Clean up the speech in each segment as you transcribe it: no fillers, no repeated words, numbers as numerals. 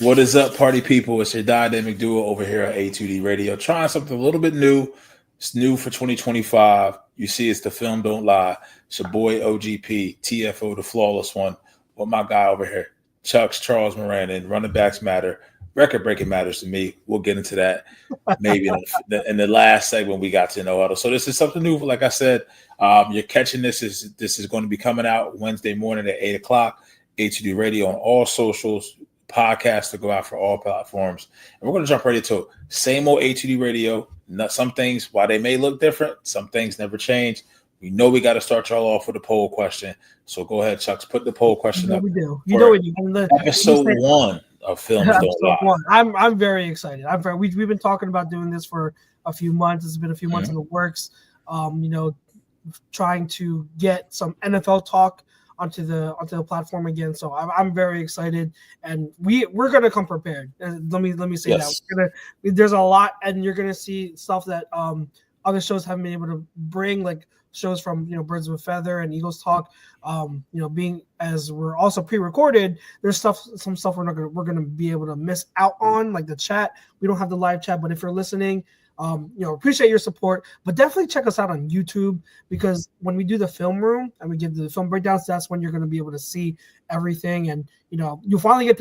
What is up, party people? It's your dynamic duo over here at A2D Radio, trying something a little bit new. It's new for 2025. You see, it's the film Don't Lie. It's your boy OGP, TFO, the flawless one. With my guy over here, Chux Maranan. Running backs matter. Record-breaking matters to me. We'll get into that maybe in the last segment we got to know Huddle. So this is something new. Like I said, you're catching this. This is going to be coming out Wednesday morning at 8 o'clock. A2D Radio on all socials. Podcast to go out for all platforms. And we're going to jump right into it. Same old A2D Radio. Some things, while they may look different, some things never change. We know we got to start y'all off with a poll question. So go ahead, Chux, put the poll question up. We do. You know what you episode 1 of Films Don't Lie. I'm very excited. We've been talking about doing this for a few months. It's been a few months in the works. Trying to get some NFL talk onto the platform again. So I'm very excited, and we're gonna come prepared. Let me say that there's a lot, and you're gonna see stuff that other shows haven't been able to bring, like shows from Birds of a Feather and Eagles Talk. Being as we're also pre-recorded, there's some stuff we're gonna be able to miss out on, like the chat. We don't have the live chat, but if you're listening, appreciate your support, but definitely check us out on YouTube, because when we do the film room and we give the film breakdowns, that's when you're going to be able to see everything, and you'll finally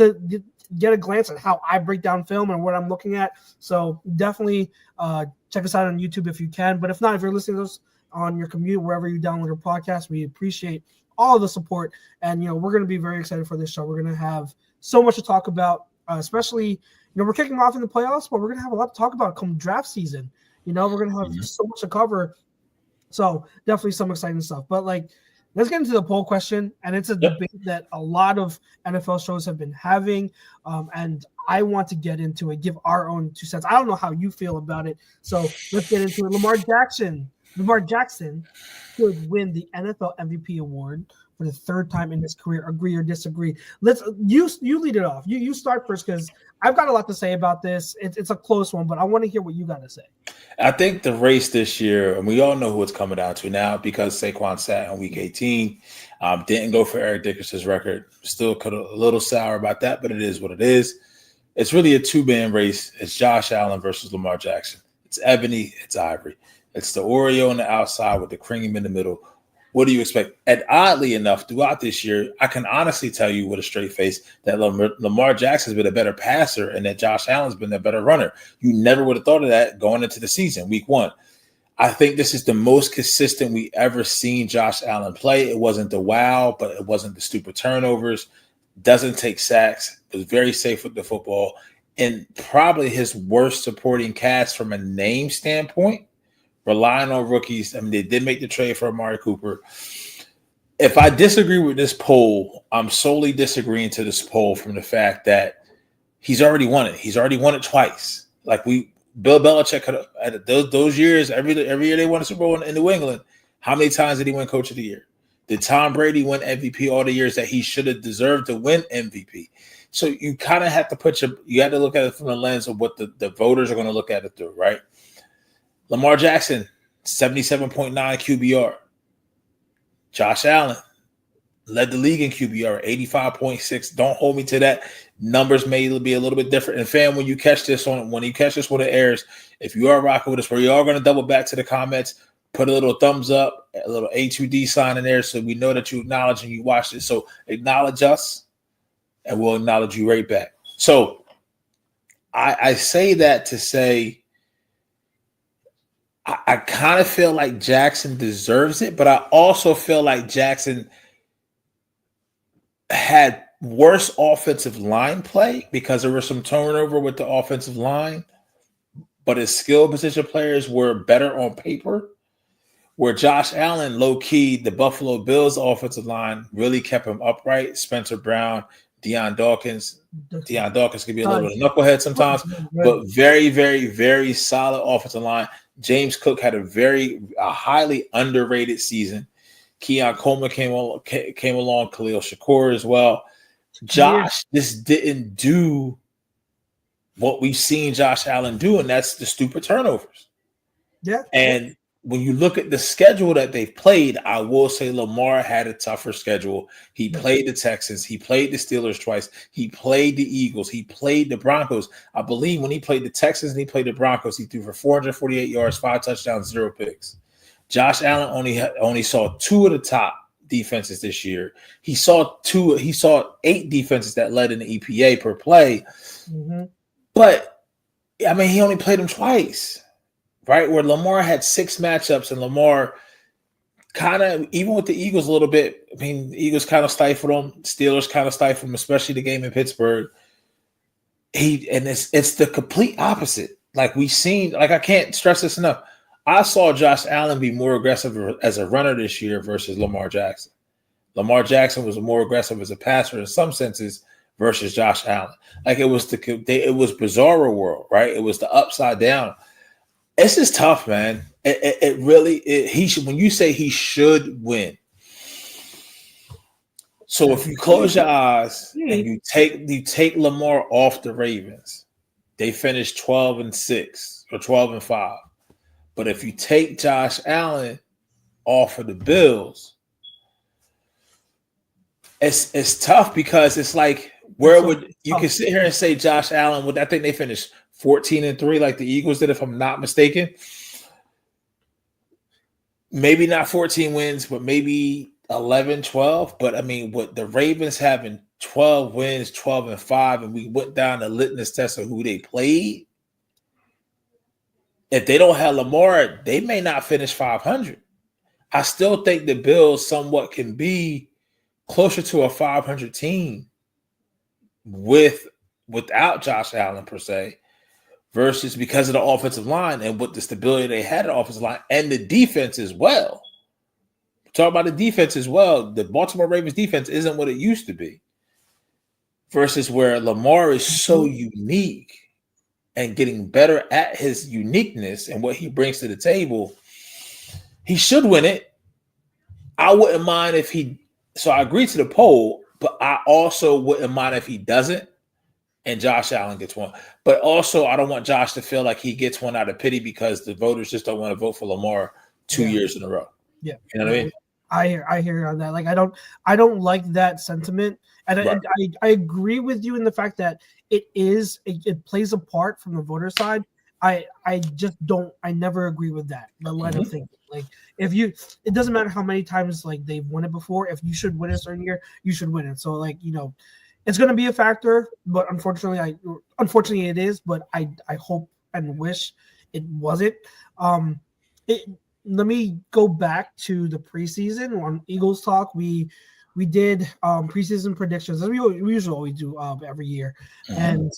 get a glance at how I break down film and what I'm looking at. So definitely check us out on YouTube if you can, but if not, if you're listening to us on your commute, wherever you download your podcast, we appreciate all of the support, and we're going to be very excited for this show. We're going to have so much to talk about, especially we're kicking off in the playoffs, but we're going to have a lot to talk about come draft season. We're going to have so much to cover. So definitely some exciting stuff. But let's get into the poll question. And it's a debate that a lot of NFL shows have been having. And I want to get into it, give our own 2 cents. I don't know how you feel about it. So let's get into it. Lamar Jackson could win the NFL MVP award for the 3rd time in his career. Agree or disagree? You lead it off. You start first, because I've got a lot to say about this. It's a close one, but I want to hear what you got to say. I think the race this year, and we all know who it's coming down to now, because Saquon sat on week 18, didn't go for Eric Dickerson's record. Still could a little sour about that, but it is what it is. It's really a 2-man race. It's Josh Allen versus Lamar Jackson. It's ebony, it's ivory. It's the Oreo on the outside with the cream in the middle. What do you expect? And oddly enough, throughout this year, I can honestly tell you with a straight face that Lamar Jackson's been a better passer and that Josh Allen's been a better runner. You never would have thought of that going into the season, week 1. I think this is the most consistent we ever seen Josh Allen play. It wasn't the wow, but it wasn't the stupid turnovers. Doesn't take sacks. Was very safe with the football. And probably his worst supporting cast from a name standpoint. Relying on rookies. I mean, they did make the trade for Amari Cooper. If I disagree with this poll, I'm solely disagreeing to this poll from the fact that he's already won it. He's already won it twice. Bill Belichick could have, those years, every year they won a Super Bowl in New England. How many times did he win Coach of the Year? Did Tom Brady win MVP all the years that he should have deserved to win MVP? So you kind of have to you have to look at it from the lens of what the voters are going to look at it through, right? Lamar Jackson, 77.9 QBR. Josh Allen led the league in QBR, 85.6. Don't hold me to that. Numbers may be a little bit different. And fam, when you catch this when it airs, if you are rocking with us, we are going to double back to the comments, put a little thumbs up, a little A2D sign in there, so we know that you acknowledge and you watched it. So acknowledge us, and we'll acknowledge you right back. So I say that to say, I kind of feel like Jackson deserves it, but I also feel like Jackson had worse offensive line play because there was some turnover with the offensive line, but his skill position players were better on paper, where Josh Allen, low-key, the Buffalo Bills offensive line really kept him upright. Spencer Brown, Deion Dawkins can be a little bit of a knucklehead sometimes, but very, very, very solid offensive line. James Cook had a highly underrated season. Keon Coleman came along, Khalil Shakur as well. Josh just didn't do what we've seen Josh Allen do, and that's the stupid turnovers. Yeah. And when you look at the schedule that they've played, I will say Lamar had a tougher schedule. He played the Texans. He played the Steelers twice. He played the Eagles. He played the Broncos. I believe when he played the Texans and he played the Broncos, he threw for 448 yards, 5 touchdowns, 0 picks. Josh Allen only saw 2 of the top defenses this year. He saw 8 defenses that led in the EPA per play. Mm-hmm. But, I mean, he only played them twice. Right, where Lamar had 6 matchups, and Lamar kind of, even with the Eagles a little bit, I mean, the Eagles kind of stifled them. Steelers kind of stifled them, especially the game in Pittsburgh. It's the complete opposite. Like we've seen, like I can't stress this enough. I saw Josh Allen be more aggressive as a runner this year versus Lamar Jackson. Lamar Jackson was more aggressive as a passer in some senses versus Josh Allen. Like it was bizarro world, right? It was the upside down. This is tough, man. It really he should. When you say he should win, so if you close your eyes and you take Lamar off the Ravens, they finished 12-6 or 12-5. But if you take Josh Allen off of the Bills, it's tough because it's like where would you can sit here and say Josh Allen would I think they finished 14-3 like the Eagles did, if I'm not mistaken. Maybe not 14 wins, but maybe 11, 12. But I mean, what the Ravens having 12 wins, 12-5, and we went down the litmus test of who they played. If they don't have Lamar, they may not finish 500. I still think the Bills somewhat can be closer to a 500 team without Josh Allen per se. Versus because of the offensive line and with the stability they had in the offensive line and the defense as well. Talk about the defense as well. The Baltimore Ravens defense isn't what it used to be. Versus where Lamar is so unique and getting better at his uniqueness and what he brings to the table, he should win it. I wouldn't mind if he – so I agree to the poll, but I also wouldn't mind if he doesn't. And Josh Allen gets one. But also, I don't want Josh to feel like he gets one out of pity because the voters just don't want to vote for Lamar 2 years in a row. Yeah. You know what I mean? I hear you on that. Like, I don't like that sentiment. And right. I agree with you in the fact that it plays a part from the voter side. I never agree with that. The line of thinking. Like, it doesn't matter how many times like they've won it before. If you should win a certain year, you should win it. So like, it's going to be a factor, but unfortunately it is. But I hope and wish it wasn't. Let me go back to the preseason on Eagles Talk. We did preseason predictions as we usually always do every year, and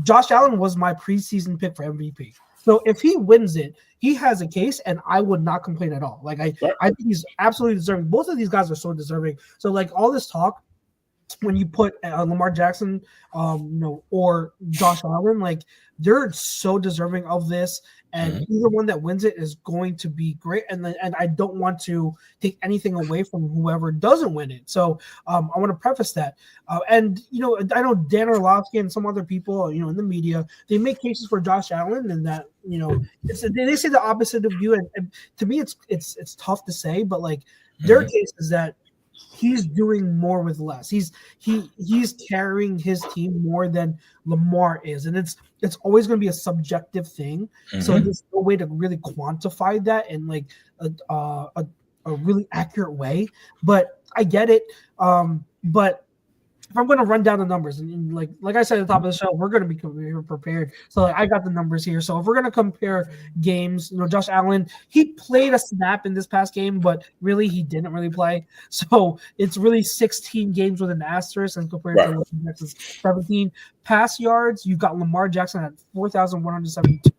Josh Allen was my preseason pick for MVP. So if he wins it, he has a case, and I would not complain at all. Like I think he's absolutely deserving. Both of these guys are so deserving. So like all this talk. When you put Lamar Jackson, or Josh Allen, like they're so deserving of this, and either one that wins it is going to be great. And I don't want to take anything away from whoever doesn't win it. So I want to preface that. And I know Dan Orlovsky and some other people, in the media, they make cases for Josh Allen, and that they say the opposite of you. And to me, it's tough to say, but like their case is that. He's doing more with less. He's carrying his team more than Lamar is, and it's always going to be a subjective thing. So there's no way to really quantify that in like a really accurate way. But I get it. But if I'm going to run down the numbers, and like I said at the top of the show, we're going to be prepared. So I got the numbers here. So if we're going to compare games, Josh Allen, he played a snap in this past game, but really he didn't really play. So it's really 16 games with an asterisk and compared to Lamar Jackson's 17 pass yards. You've got Lamar Jackson at 4,172.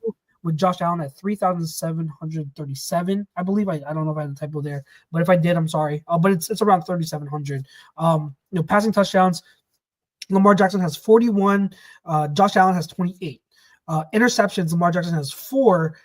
With Josh Allen at 3,737, I believe. I don't know if I had a typo there, but if I did, I'm sorry. But it's around 3,700. Passing touchdowns, Lamar Jackson has 41. Josh Allen has 28. Interceptions, Lamar Jackson has 4.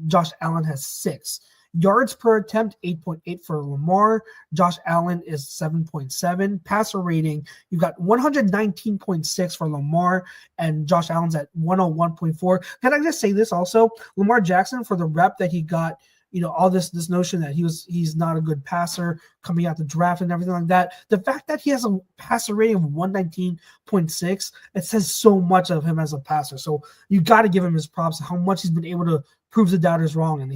Josh Allen has 6. Yards per attempt, 8.8 for Lamar. Josh Allen is 7.7. Passer rating, you've got 119.6 for Lamar, and Josh Allen's at 101.4. Can I just say this also? Lamar Jackson, for the rep that he got all this notion that he's not a good passer coming out the draft and everything like that. The fact that he has a passer rating of 119.6, it says so much of him as a passer. So you got to give him his props, how much he's been able to prove the doubters wrong. And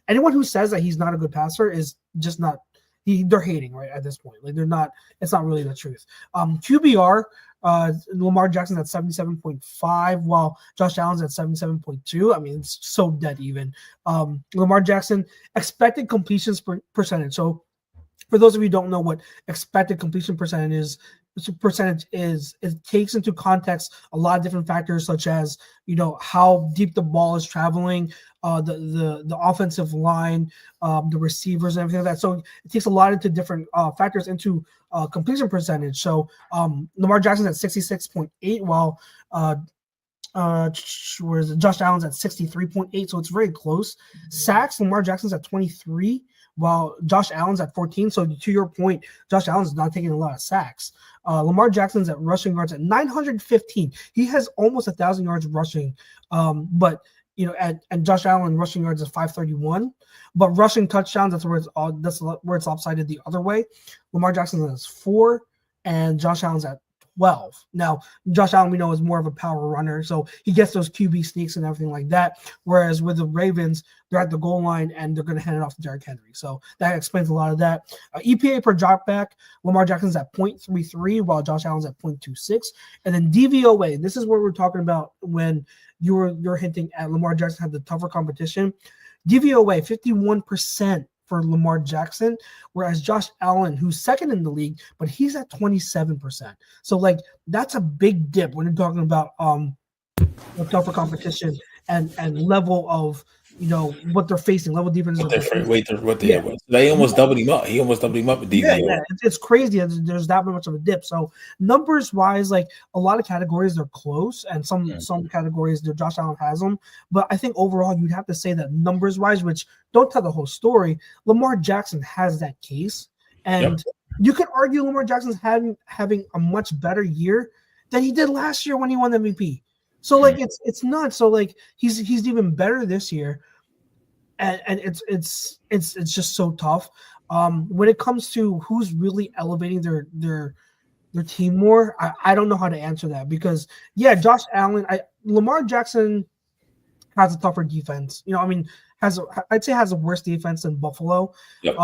anyone who says that he's not a good passer is just not. They're hating right at this point. Like they're not. It's not really the truth. QBR. Lamar Jackson at 77.5, while Josh Allen's at 77.2. I mean, it's so dead even. Lamar Jackson expected completions percentage. So, for those of you who don't know what expected completion percentage is, it takes into context a lot of different factors, such as how deep the ball is traveling, the offensive line, the receivers, and everything like that. So it takes a lot into different factors into completion percentage. So Lamar Jackson's at 66.8, while Josh Allen's at 63.8. So it's very close. Sacks, Lamar Jackson's at 23, while Josh Allen's at 14. So to your point, Josh Allen's not taking a lot of sacks. Lamar Jackson's at rushing yards at 915. He has almost 1,000 yards rushing, but and Josh Allen rushing yards is 531, but rushing touchdowns, that's where it's lopsided the other way. Lamar Jackson has 4, and Josh Allen's at 12. Now, Josh Allen, we know, is more of a power runner, so he gets those QB sneaks and everything like that. Whereas with the Ravens, they're at the goal line and they're going to hand it off to Derrick Henry. So that explains a lot of that. EPA per dropback, Lamar Jackson's at 0.33, while Josh Allen's at 0.26. And then DVOA, this is what we're talking about when you're hinting at Lamar Jackson had the tougher competition. DVOA, 51% for Lamar Jackson, whereas Josh Allen, who's second in the league, but he's at 27%. So that's a big dip when you're talking about the tougher competition and level of what they're facing, level defense. They almost doubled him up. He almost doubled him up with DVOA. Yeah, it's crazy. There's that much of a dip. So numbers wise, a lot of categories they're close, and some categories Josh Allen has them. But I think overall you'd have to say that numbers wise, which don't tell the whole story, Lamar Jackson has that case, and you could argue Lamar Jackson's having a much better year than he did last year when he won the MVP. So it's nuts. So he's even better this year, and it's just so tough. When it comes to who's really elevating their team more, I don't know how to answer that, because Josh Allen, Lamar Jackson has a tougher defense. I'd say has a worse defense than Buffalo. Yep.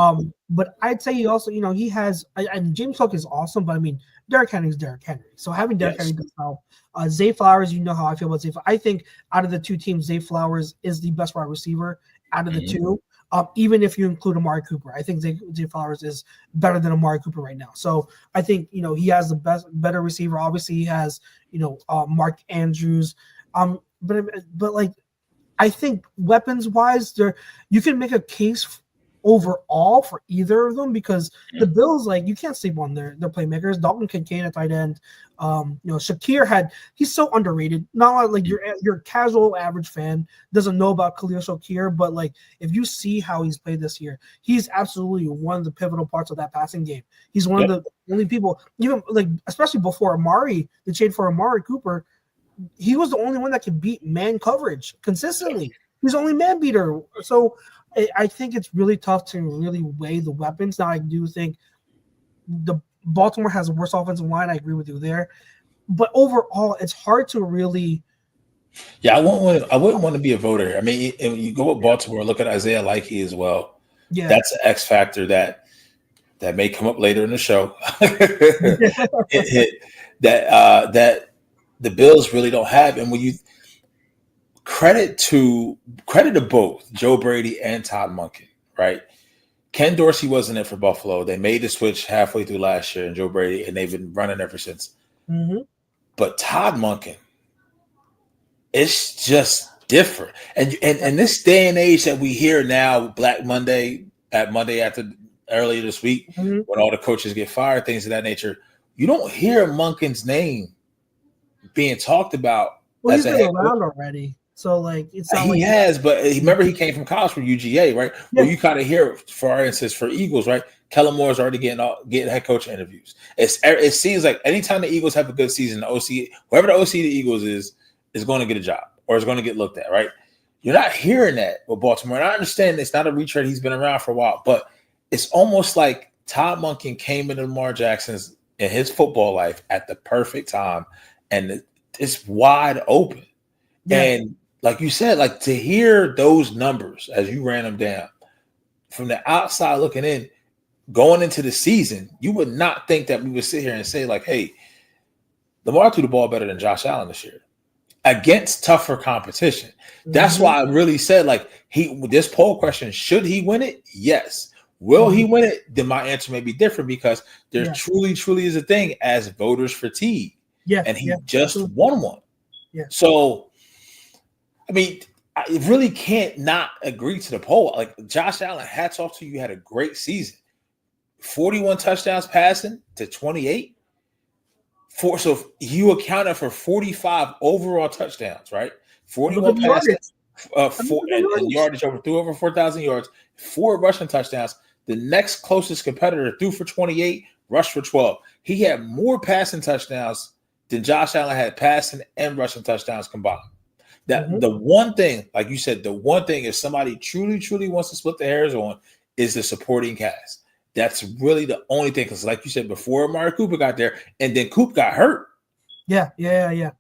But I'd say he also, he has, and James Cook is awesome, but Derrick Henry's Derrick Henry. So having Derrick Henry does help. Zay Flowers, you know how I feel about Zay. I think out of the two teams, Zay Flowers is the best wide receiver out of the two. Even if you include Amari Cooper, I think Zay Flowers is better than Amari Cooper right now. So I think he has the better receiver. Obviously, he has Mark Andrews. But I think weapons wise, you can make a case overall for either of them, because the Bills, you can't sleep on their playmakers. Dalton Kincaid at tight end. Shakir he's so underrated. Not like your casual average fan doesn't know about Khalil Shakir, but if you see how he's played this year, he's absolutely one of the pivotal parts of that passing game. He's one of the only people, even especially before Amari, the trade for Amari Cooper, he was the only one that could beat man coverage consistently. He's the only man beater. So I think it's really tough to really weigh the weapons. Now, I do think the Baltimore has a worse offensive line. I agree with you there. But overall, it's hard to really. Yeah, I wouldn't want to be a voter. I mean, you go with Baltimore, look at Isaiah Likely as well. Yeah, that's an X factor that may come up later in the show. that the Bills really don't have. And when you credit to both Joe Brady and Todd Monken, right? Ken Dorsey wasn't it for Buffalo. They made the switch halfway through last year, and Joe Brady, and they've been running ever since. Mm-hmm. But Todd Monken, it's just different. And this day and age that we hear now, Black Monday, at Monday after earlier this week, when all the coaches get fired, things of that nature, you don't hear Monken's name being talked about. Well, he's been around already. So it's not he has, but remember he came from college from UGA, right? Yeah. Well, you kind of hear, for instance, for Eagles, right? Kellen Moore's already getting head coach interviews. It seems like anytime the Eagles have a good season, the OC, whoever the OC of the Eagles is going to get a job or is going to get looked at, right? You're not hearing that with Baltimore. And I understand it's not a retread. He's been around for a while, but it's almost like Todd Monken came into Lamar Jackson's in his football life at the perfect time, and it's wide open. Yeah. And like you said, like to hear those numbers as you ran them down from the outside looking in, going into the season, you would not think that we would sit here and say like, hey, Lamar threw the ball better than Josh Allen this year against tougher competition. That's why I really said like this poll question, should he win it? Yes. Will he win it? Then my answer may be different because there truly is a thing as voters fatigue. Yeah. And he just won one. Yeah. So, I mean, I really can't not agree to the poll. Like Josh Allen, hats off to you. You had a great season. 41 touchdowns passing to 28. So you accounted for 45 overall touchdowns, right? 41 passing, and yardage threw over 4,000 yards, 4 rushing touchdowns. The next closest competitor threw for 28, rushed for 12. He had more passing touchdowns than Josh Allen had passing and rushing touchdowns combined. That the one thing, like you said, the one thing if somebody truly wants to split the hairs on is the supporting cast. That's really the only thing, because like you said before, Amari Cooper got there, and then Coop got hurt. Yeah.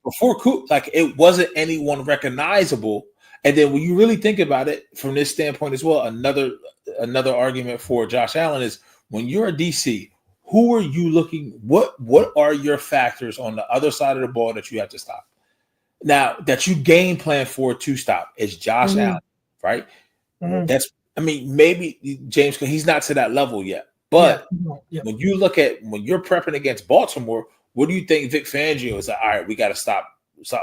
Before Coop, like it wasn't anyone recognizable. And then when you really think about it from this standpoint as well, another argument for Josh Allen is when you're a DC, who are you looking? What are your factors on the other side of the ball that you have to stop? Now that you game plan for to stop is Josh Allen, right? Maybe James, he's not to that level yet. But when you look at when you're prepping against Baltimore, what do you think Vic Fangio is like? All right, we got to stop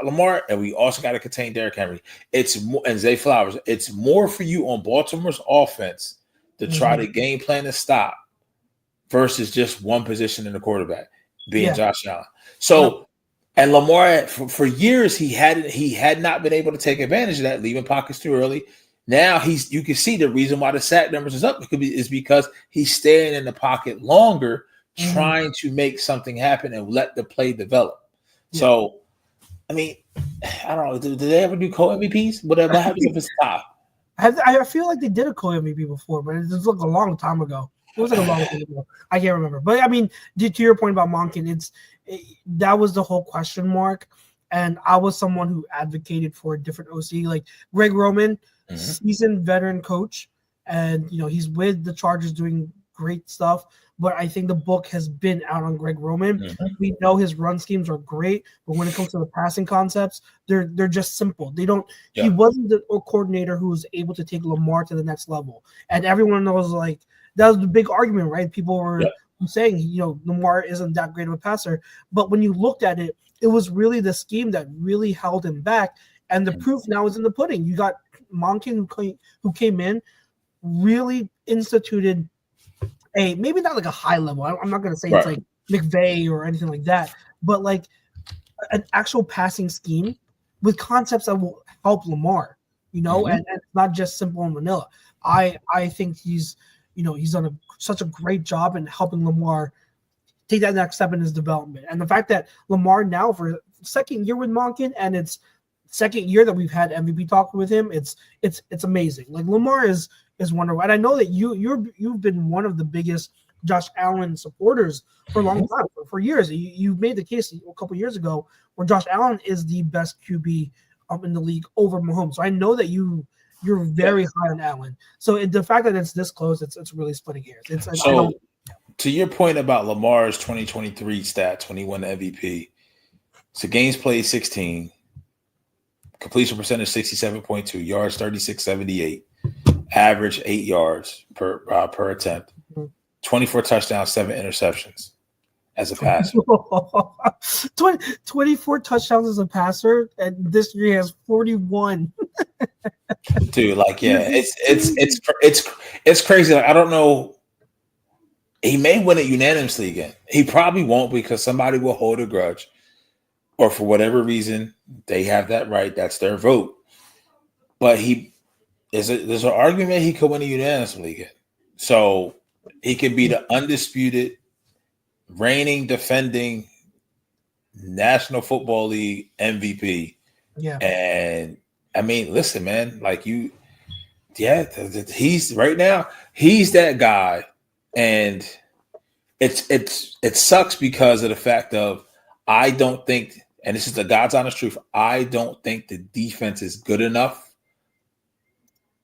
Lamar, and we also got to contain Derrick Henry. It's more, and Zay Flowers. It's more for you on Baltimore's offense to try to game plan to stop versus just one position in the quarterback being Josh Allen. So, and Lamar for years he had not been able to take advantage of that, leaving pockets too early. Now you can see the reason why the sack numbers is up is because he's staying in the pocket longer, trying to make something happen and let the play develop. So, I mean, I don't know. Did they ever do co-MVPs? What happens if it's top? I feel like they did a co-MVP before, but it was like a long time ago. It was like a long time ago. I can't remember. But I mean, to your point about Monken, that was the whole question mark. And I was someone who advocated for a different OC, like Greg Roman, seasoned veteran coach, and he's with the Chargers doing great stuff. But I think the book has been out on Greg Roman. We know his run schemes are great, but when it comes to the passing concepts, they're just simple. They don't. Yeah. He wasn't the coordinator who was able to take Lamar to the next level, and everyone knows like that was the big argument, right? People were saying Lamar isn't that great of a passer, but when you looked at it, it was really the scheme that really held him back, and the proof now is in the pudding. You got Monken who came in, really instituted maybe not like a high level. I'm not going to say it's like McVay or anything like that, but like an actual passing scheme with concepts that will help Lamar, and it's not just simple and vanilla. I think he's done such a great job in helping Lamar take that next step in his development. And the fact that Lamar now for second year with Monken, and it's second year that we've had MVP talk with him, it's amazing. Like Lamar is wonderful. And I know that you've been one of the biggest Josh Allen supporters for a long time, for years. You made the case a couple years ago where Josh Allen is the best QB in the league over Mahomes. So I know that you're very high on Allen. So the fact that it's this close, it's really splitting hairs. To your point about Lamar's 2023 stats when he won the MVP, so games played 16, completion percentage 67.2, yards 36.78. Average 8 yards per attempt, 24 touchdowns, 7 interceptions as a passer. 24 touchdowns as a passer, and this year he has 41. Dude, like it's crazy. Like I don't know. He may win it unanimously again. He probably won't because somebody will hold a grudge, or for whatever reason they have that right. That's their vote. But there's an argument he could win it unanimously again. So he could be the undisputed, reigning, defending National Football League MVP. Yeah. And I mean, listen, man, like he's right now, he's that guy. And it sucks because of the fact of I don't think, and this is the God's honest truth, I don't think the defense is good enough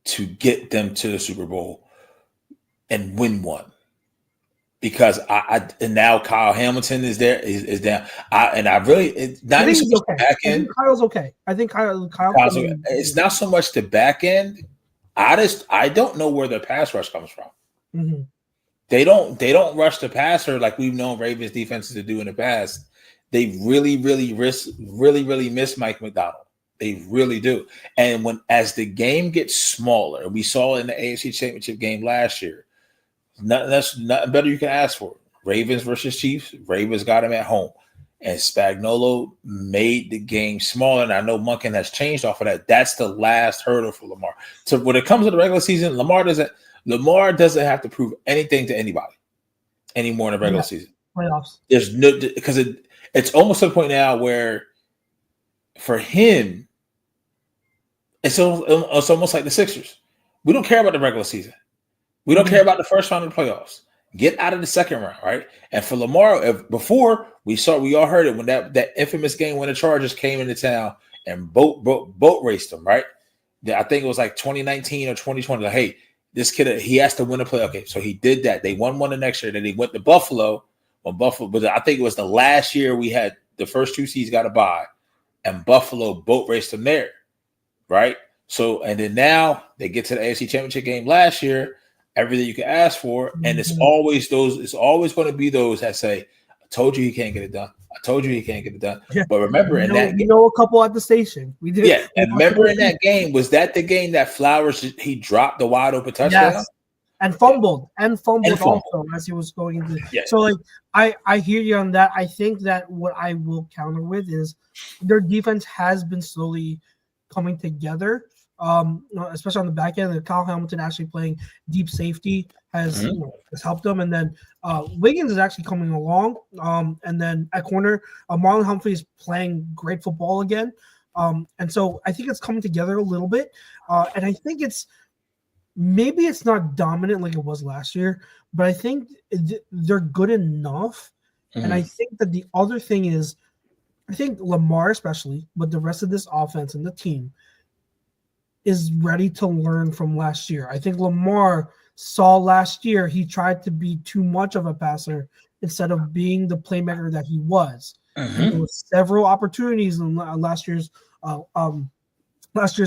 to get them to the Super Bowl and win one. Because and now Kyle Hamilton is there, is down. I really not even so much okay. back end. I think Kyle's okay. I think Kyle's okay. It's not so much the back end. I don't know where their pass rush comes from. Mm-hmm. They don't rush the passer like we've known Ravens defenses to do in the past. They really miss Mike McDonald. They really do. And as the game gets smaller, we saw in the AFC Championship game last year, nothing better you can ask for. Ravens versus Chiefs. Ravens got him at home. And Spagnuolo made the game smaller. And I know Monken has changed off of that. That's the last hurdle for Lamar. So when it comes to the regular season, Lamar doesn't have to prove anything to anybody anymore in the regular season. Playoffs. There's no, because it's almost to the point now where for him, it's almost like the Sixers. We don't care about the regular season. We don't care about the first round of the playoffs. Get out of the second round, right? And for Lamar, before we all heard it when that infamous game when the Chargers came into town and boat raced them, right? I think it was like 2019 or 2020. Like, hey, this kid, he has to win a play. Okay, so he did that. They won one the next year. Then he went to Buffalo. But I think it was the last year we had the first two seeds got a bye, and Buffalo boat raced them there, right? So and then now they get to the AFC Championship game last year. Everything you can ask for, and it's always those. It's always going to be those that say, "I told you he can't get it done. I told you he can't get it done." Yeah. But remember, in that game, a couple at the station. We did. Yeah, and remember in that game, was that the game that Flowers he dropped the wide open touchdown? Yes. And fumbled also as he was going into. Yeah. So like I hear you on that. I think that what I will counter with is their defense has been slowly coming together. Especially on the back end, Kyle Hamilton actually playing deep safety has helped them, and then Wiggins is actually coming along. And then at corner, Marlon Humphrey is playing great football again. And so I think it's coming together a little bit, and I think maybe it's not dominant like it was last year, but I think they're good enough. And I think that the other thing is, I think Lamar especially, but the rest of this offense and the team is ready to learn from last year. I think Lamar saw last year he tried to be too much of a passer instead of being the playmaker that he was. There were several opportunities in last year's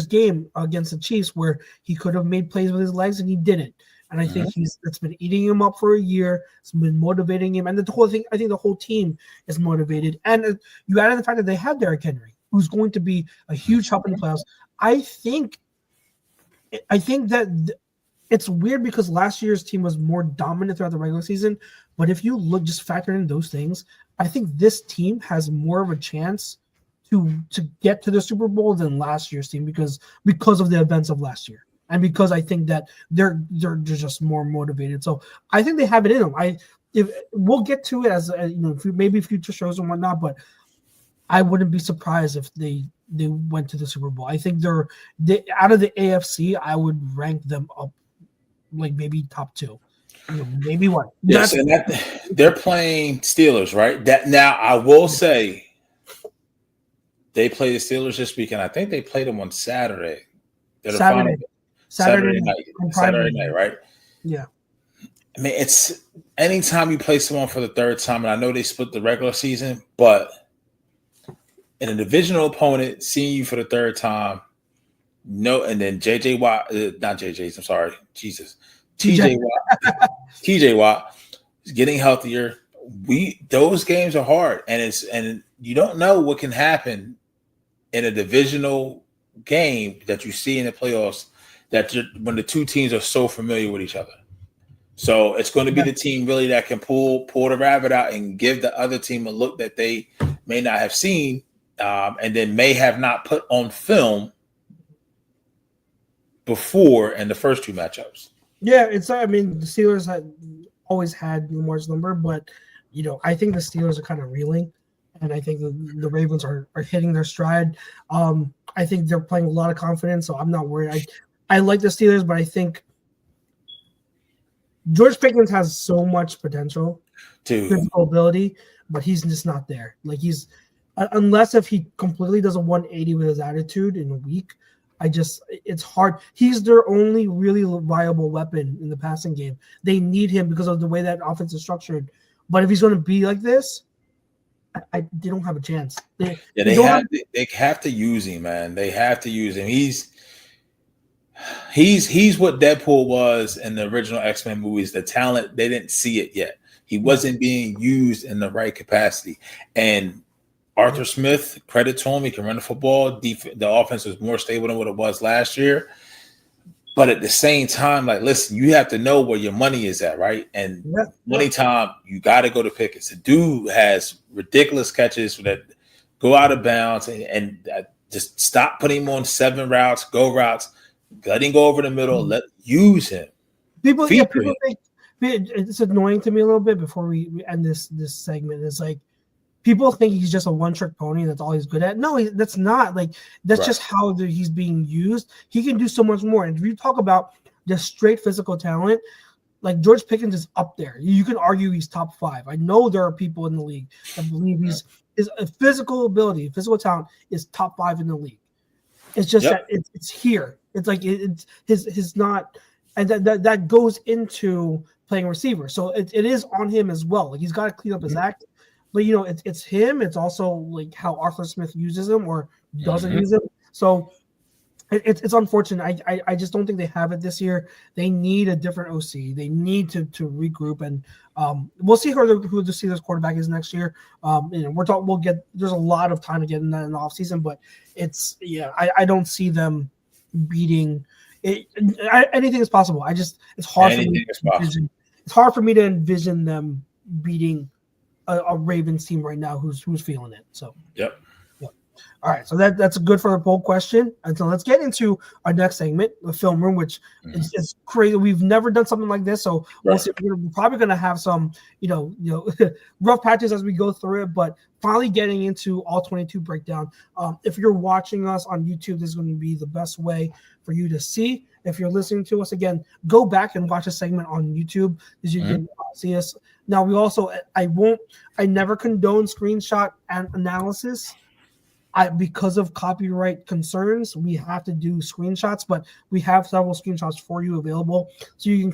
game against the Chiefs where he could have made plays with his legs and he didn't. And I think it's been eating him up for a year. It's been motivating him, and the whole thing. I think the whole team is motivated. And you added the fact that they have Derrick Henry, who's going to be a huge help in the playoffs. I think that it's weird because last year's team was more dominant throughout the regular season. But if you just factor in those things, I think this team has more of a chance to get to the Super Bowl than last year's team because of the events of last year, and because I think that they're just more motivated. So I think they have it in them. If we'll get to it as maybe future shows and whatnot, but I wouldn't be surprised if they went to the Super Bowl. I think they're out of the AFC. I would rank them up like maybe top two, maybe one. Yes, and they're playing Steelers, right? That now I will say they play the Steelers this weekend. I think they played them on Saturday. Saturday night, right? Yeah. I mean, it's anytime you play someone for the third time, and I know they split the regular season, but in a divisional opponent, seeing you for the third time, and then TJ Watt is getting healthier. Those games are hard, and you don't know what can happen in a divisional game that you see in the playoffs when the two teams are so familiar with each other. So it's going to be the team really that can pull the rabbit out and give the other team a look that they may not have seen. And then may have not put on film before in the first two matchups. Yeah, the Steelers always had Lamar's number, but I think the Steelers are kind of reeling, and I think the Ravens are hitting their stride. I think they're playing a lot of confidence, so I'm not worried. I like the Steelers, but I think George Pickens has so much potential, physical ability, but he's just not there. Like unless if he completely does a 180 with his attitude in a week, it's hard. He's their only really viable weapon in the passing game. They need him because of the way that offense is structured. But if he's going to be like this, they don't have a chance. They have to use him, man. They have to use him. He's what Deadpool was in the original X-Men movies. The talent, they didn't see it yet. He wasn't being used in the right capacity. And Arthur Smith, credit to him, he can run the football. The offense was more stable than what it was last year. But at the same time, like, listen, you have to know where your money is at, right? And money time, you got to go to Pickens. The dude has ridiculous catches that go out of bounds and just stop putting him on 7 routes, go routes. Let him go over the middle. Use him. People think it's annoying to me a little bit before we end this segment. It's like people think he's just a one-trick pony. That's all he's good at. No, that's not. Like that's just how he's being used. He can do so much more. And if you talk about just straight physical talent, like George Pickens is up there. You can argue he's top 5. I know there are people in the league that believe his physical ability, physical talent is top 5 in the league. It's just that it's here. It's like it's his not, and that goes into playing receiver. So it is on him as well. Like he's got to clean up his act. But it's him. It's also like how Arthur Smith uses him or doesn't use him. So it's unfortunate. I just don't think they have it this year. They need a different OC. They need to regroup, and we'll see who the Steelers quarterback is next year. There's a lot of time to get in that in the offseason, but I don't see them beating it. Anything is possible. It's hard for me to envision. It's hard for me to envision them beating a Ravens team right now who's feeling it. So all right, so that's good for the poll question. And so let's get into our next segment, the film room, which is crazy. We've never done something like this, so we'll see. We're probably going to have some, rough patches as we go through it. But finally, getting into all 22 breakdown. If you're watching us on YouTube, this is going to be the best way for you to see. If you're listening to us again, go back and watch a segment on YouTube as you can see us. Now, we also, I never condone screenshot and analysis. Because of copyright concerns, we have to do screenshots, but we have several screenshots for you available, so we can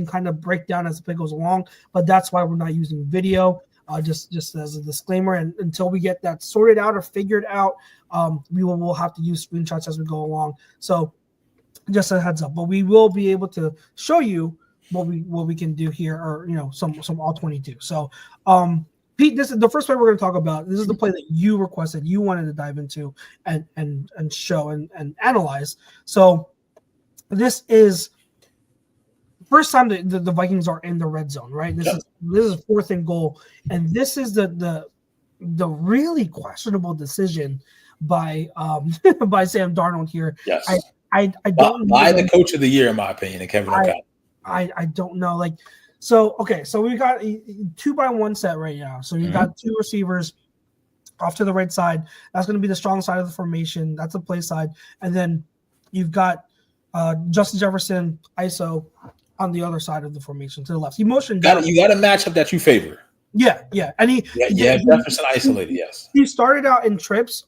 kind of break down as it goes along. But that's why we're not using video, just as a disclaimer. And until we get that sorted out or figured out, we'll have to use screenshots as we go along. So just a heads up, but we will be able to show you what we can do here, or some all 22. So Pete, this is the first play we're going to talk about. This is the play that you requested, you wanted to dive into and show and analyze. So this is first time the Vikings are in the red zone, right? This is 4th and goal, and this is the really questionable decision by by Sam Darnold here. Yes, I don't by the coach of the year, in my opinion, and Kevin O'Connell. I don't know, like. So we got a 2-by-1 set right now. So you've got 2 receivers off to the right side. That's going to be the strong side of the formation. That's the play side. And then you've got Justin Jefferson, ISO, on the other side of the formation to the left. He motioned down. You got a matchup that you favor. Yeah. And Jefferson isolated, yes. He started out in trips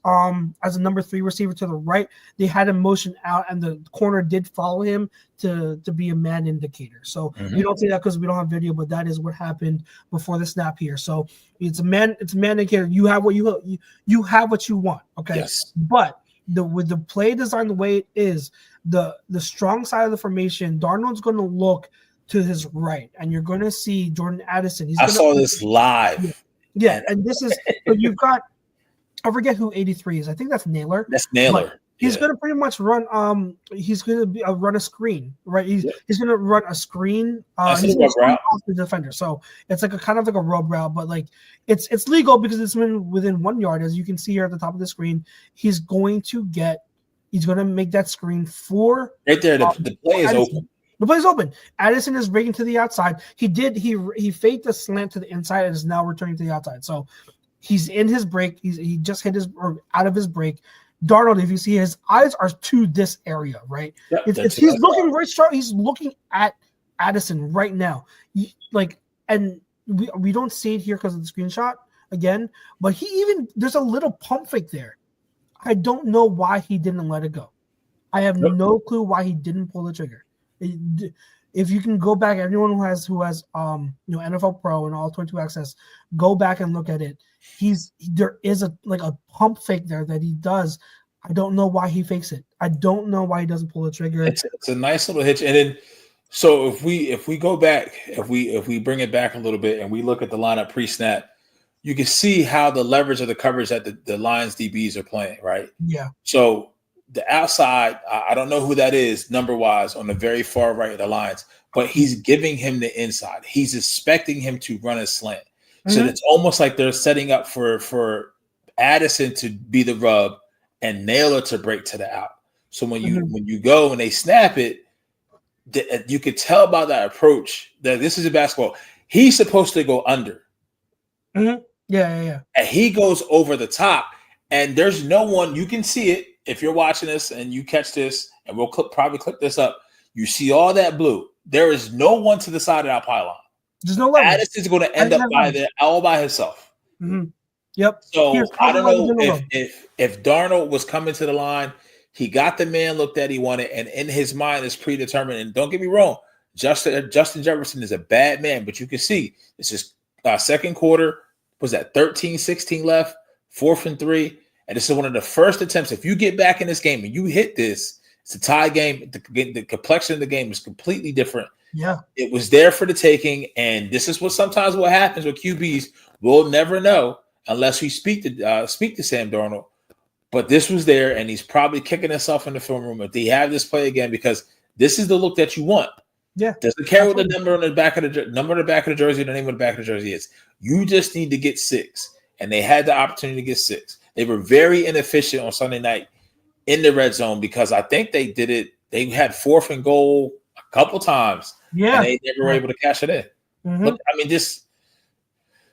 as a number 3 receiver to the right. They had him motion out, and the corner did follow him to be a man indicator. So we don't see that because we don't have video, but that is what happened before the snap here. So it's a man indicator. You have what you have what you want. Okay. Yes. But with the play design the way it is, the strong side of the formation, Darnold's going to look to his right, and you're going to see Jordan Addison. I saw this live. Yeah, and this is – you've got – I forget who 83 is. I think that's Naylor. That's Naylor. He's going to pretty much run he's going to run a screen, right? He's going to run a screen. He's going to off the defender. So it's like a kind of like a rub route, but like it's legal because it's within 1 yard. As you can see here at the top of the screen, he's going to make that screen for – right there, the play is open. The play's open. Addison is breaking to the outside. He faked a slant to the inside and is now returning to the outside. So he's in his break. He just hit out of his break. Darnold, if you see his eyes are to this area, right? Yep, He's looking right sharp. He's looking at Addison right now. And we don't see it here because of the screenshot again, but there's a little pump fake there. I don't know why he didn't let it go. I have no clue why he didn't pull the trigger. If you can go back, anyone who has NFL Pro and all 22 access, go back and look at it. There is a pump fake there that he does. I don't know why he fakes it. I don't know why he doesn't pull the trigger. It's a nice little hitch. And then so if we go back, if we bring it back a little bit and we look at the lineup pre-snap, you can see how the leverage of the coverage that the Lions DBs are playing, right? Yeah. So the outside, I don't know who that is number-wise on the very far right of the Lions, but he's giving him the inside. He's expecting him to run a slant. Mm-hmm. So it's almost like they're setting up for Addison to be the rub and Naylor to break to the out. So when you go and they snap it, you could tell by that approach that this is a basketball. He's supposed to go under. Mm-hmm. Yeah. And he goes over the top, and there's no one. You can see it if you're watching this and you catch this, and we'll probably clip this up. You see all that blue. There is no one to the side of that pylon. There's no level. Addison's going to end up all by himself. Mm-hmm. Yep. So I don't know if Darnold was coming to the line, he got the man look that he wanted, and in his mind is predetermined. And don't get me wrong, Justin Jefferson is a bad man, but you can see this is second quarter. Was that 13-16 left, 4th and 3, and this is one of the first attempts. If you get back in this game and you hit this, it's a tie game. The complexion of the game is completely different. Yeah, it was there for the taking, and this is what happens with QBs. We'll never know unless we speak to Sam Darnold. But this was there, and he's probably kicking himself in the film room if they have this play again, because this is the look that you want. Yeah, doesn't care what the number on the back of the jersey, the name of the back of the jersey is. You just need to get 6, and they had the opportunity to get 6. They were very inefficient on Sunday night in the red zone because I think they did it. They had 4th and goal a couple times, and they never were able to cash it in. Mm-hmm. Look, I mean, this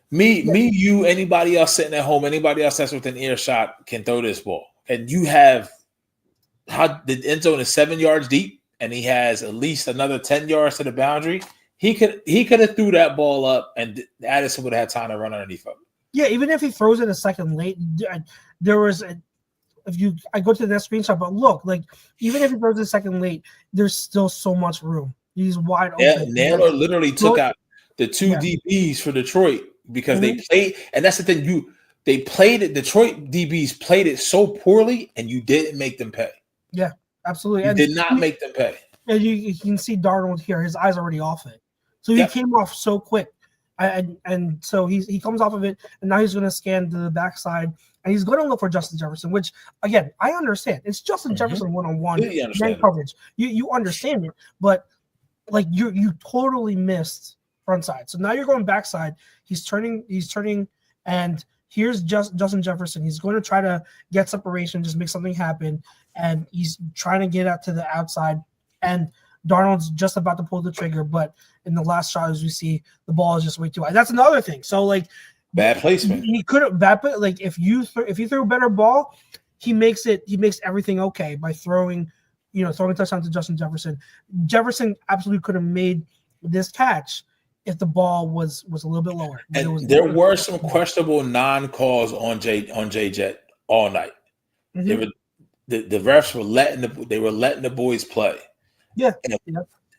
me, you, anybody else sitting at home, anybody else that's within earshot can throw this ball, and you have how the end zone is 7 yards deep. And he has at least another 10 yards to the boundary. He could have threw that ball up, and Addison would have had time to run underneath him. Yeah, even if he throws it a second late, there was I go to that screenshot, but look, like even if he throws it a second late, there's still so much room. He's wide open. Yeah, Naylor literally took out the 2 DBs for Detroit because they played, and that's the thing. They played it. Detroit DBs played it so poorly, and you didn't make them pay. Yeah. Absolutely. You did not make them pay. And you can see Darnold here. His eyes are already off it. So he came off so quick. And so he comes off of it, and now he's going to scan to the backside, and he's going to look for Justin Jefferson, which, again, I understand. It's Justin Jefferson one-on-one man coverage. You understand it, but, like, you totally missed front side. So now you're going backside. He's turning, and here's Justin Jefferson. He's going to try to get separation, just make something happen. And he's trying to get out to the outside. And Darnold's just about to pull the trigger. But in the last shot, as we see, the ball is just way too high. That's another thing. So, like, bad placement. He could have like if you throw a better ball, he makes everything okay by throwing a touchdown to Justin Jefferson. Jefferson absolutely could have made this catch if the ball was a little bit lower. And there were some questionable non-calls on J Jet all night. Mm-hmm. The refs were letting the boys play. Yeah.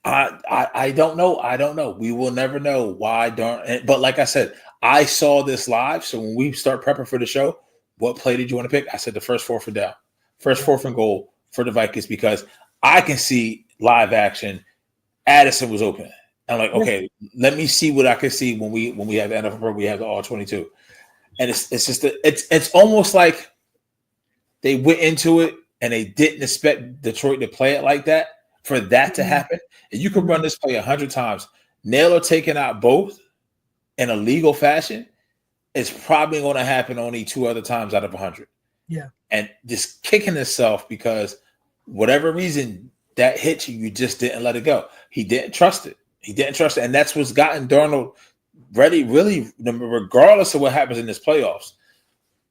I don't know. I don't know. We will never know why. But like I said, I saw this live. So when we start prepping for the show, what play did you want to pick? I said the first 4th and down, first 4th and goal for the Vikings, because I can see live action. Addison was open. I'm like, okay, let me see what I can see when we have the NFL Pro, we have the all 22, and it's just it's almost like they went into it and they didn't expect Detroit to play it like that for that to happen. And you can run this play 100 times. Naylor taking out both in a legal fashion is probably going to happen only 2 other times out of 100. Yeah, and just kicking himself because whatever reason that hit you just didn't let it go. He didn't trust it. And that's what's gotten Darnold ready, really, regardless of what happens in this playoffs.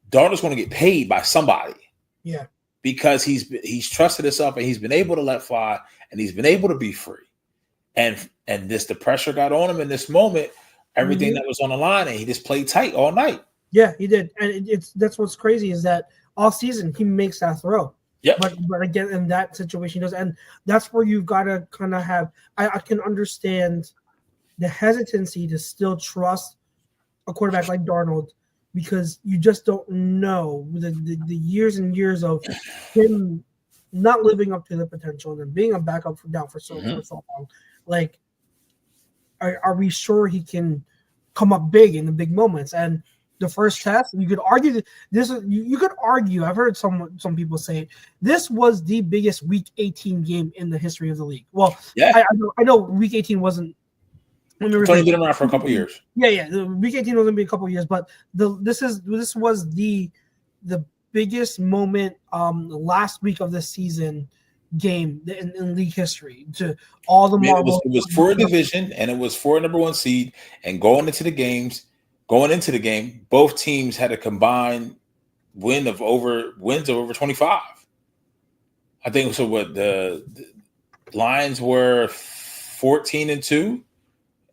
Darnold's going to get paid by somebody. Yeah. because he's trusted himself and he's been able to let fly and he's been able to be free. And the pressure got on him in this moment, everything that was on the line, and he just played tight all night. Yeah, he did. And that's what's crazy is that all season he makes that throw. Yeah. But again, in that situation, he does. And that's where you've got to kind of have – I can understand the hesitancy to still trust a quarterback like Darnold because you just don't know the years and years of him not living up to the potential and then being a backup for so long. Like, are we sure he can come up big in the big moments? And the first test, you could argue that this. You could argue. I've heard some people say it, this was the biggest Week 18 game in the history of the league. Well, yeah, I know Week 18 wasn't. It's only been around for a couple years. Yeah. The Week 18 was going to be a couple years, but this was the biggest moment last week of the seagame in league history to all the marbles. It was for a division and it was for a number one seed. And going into the game, both teams had a combined wins of over 25. I think so. What the Lions were 14-2,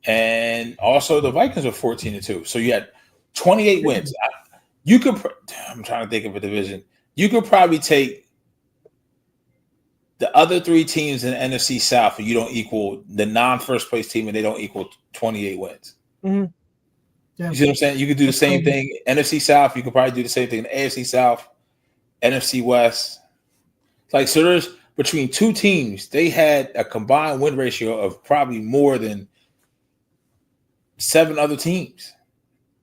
and also the Vikings were 14-2. So you had 28 wins. I'm trying to think of a division. You could probably take the other three teams in the NFC South, and you don't equal the non-first place team, and they don't equal 28 wins. Mm-hmm. Yeah. You see what I'm saying? You could do the same thing. NFC South, you could probably do the same thing in the AFC South, NFC West. Like, so there's between two teams, they had a combined win ratio of probably more than 7 other teams.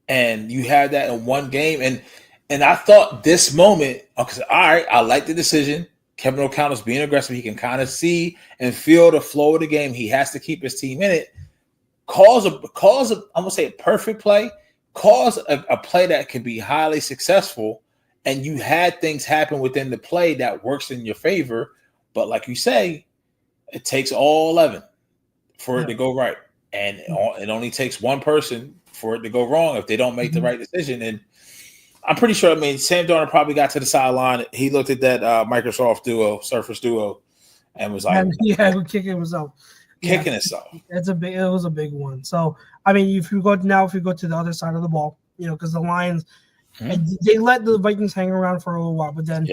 And you had that in one game. And I thought this moment, because all right, I like the decision. Kevin O'Connell's being aggressive. He can kind of see and feel the flow of the game. He has to keep his team in it. Calls I'm gonna say a perfect play. Calls a play that can be highly successful, and you had things happen within the play that works in your favor. But like you say, it takes all 11 for it to go right, and it only takes one person for it to go wrong if they don't make the right decision. And I'm pretty sure. I mean, Sam Darnold probably got to the sideline. He looked at that Microsoft Surface Duo, and was like, kicking himself. It was a big one. So I mean, if you go to the other side of the ball, because the Lions, they let the Vikings hang around for a little while, but then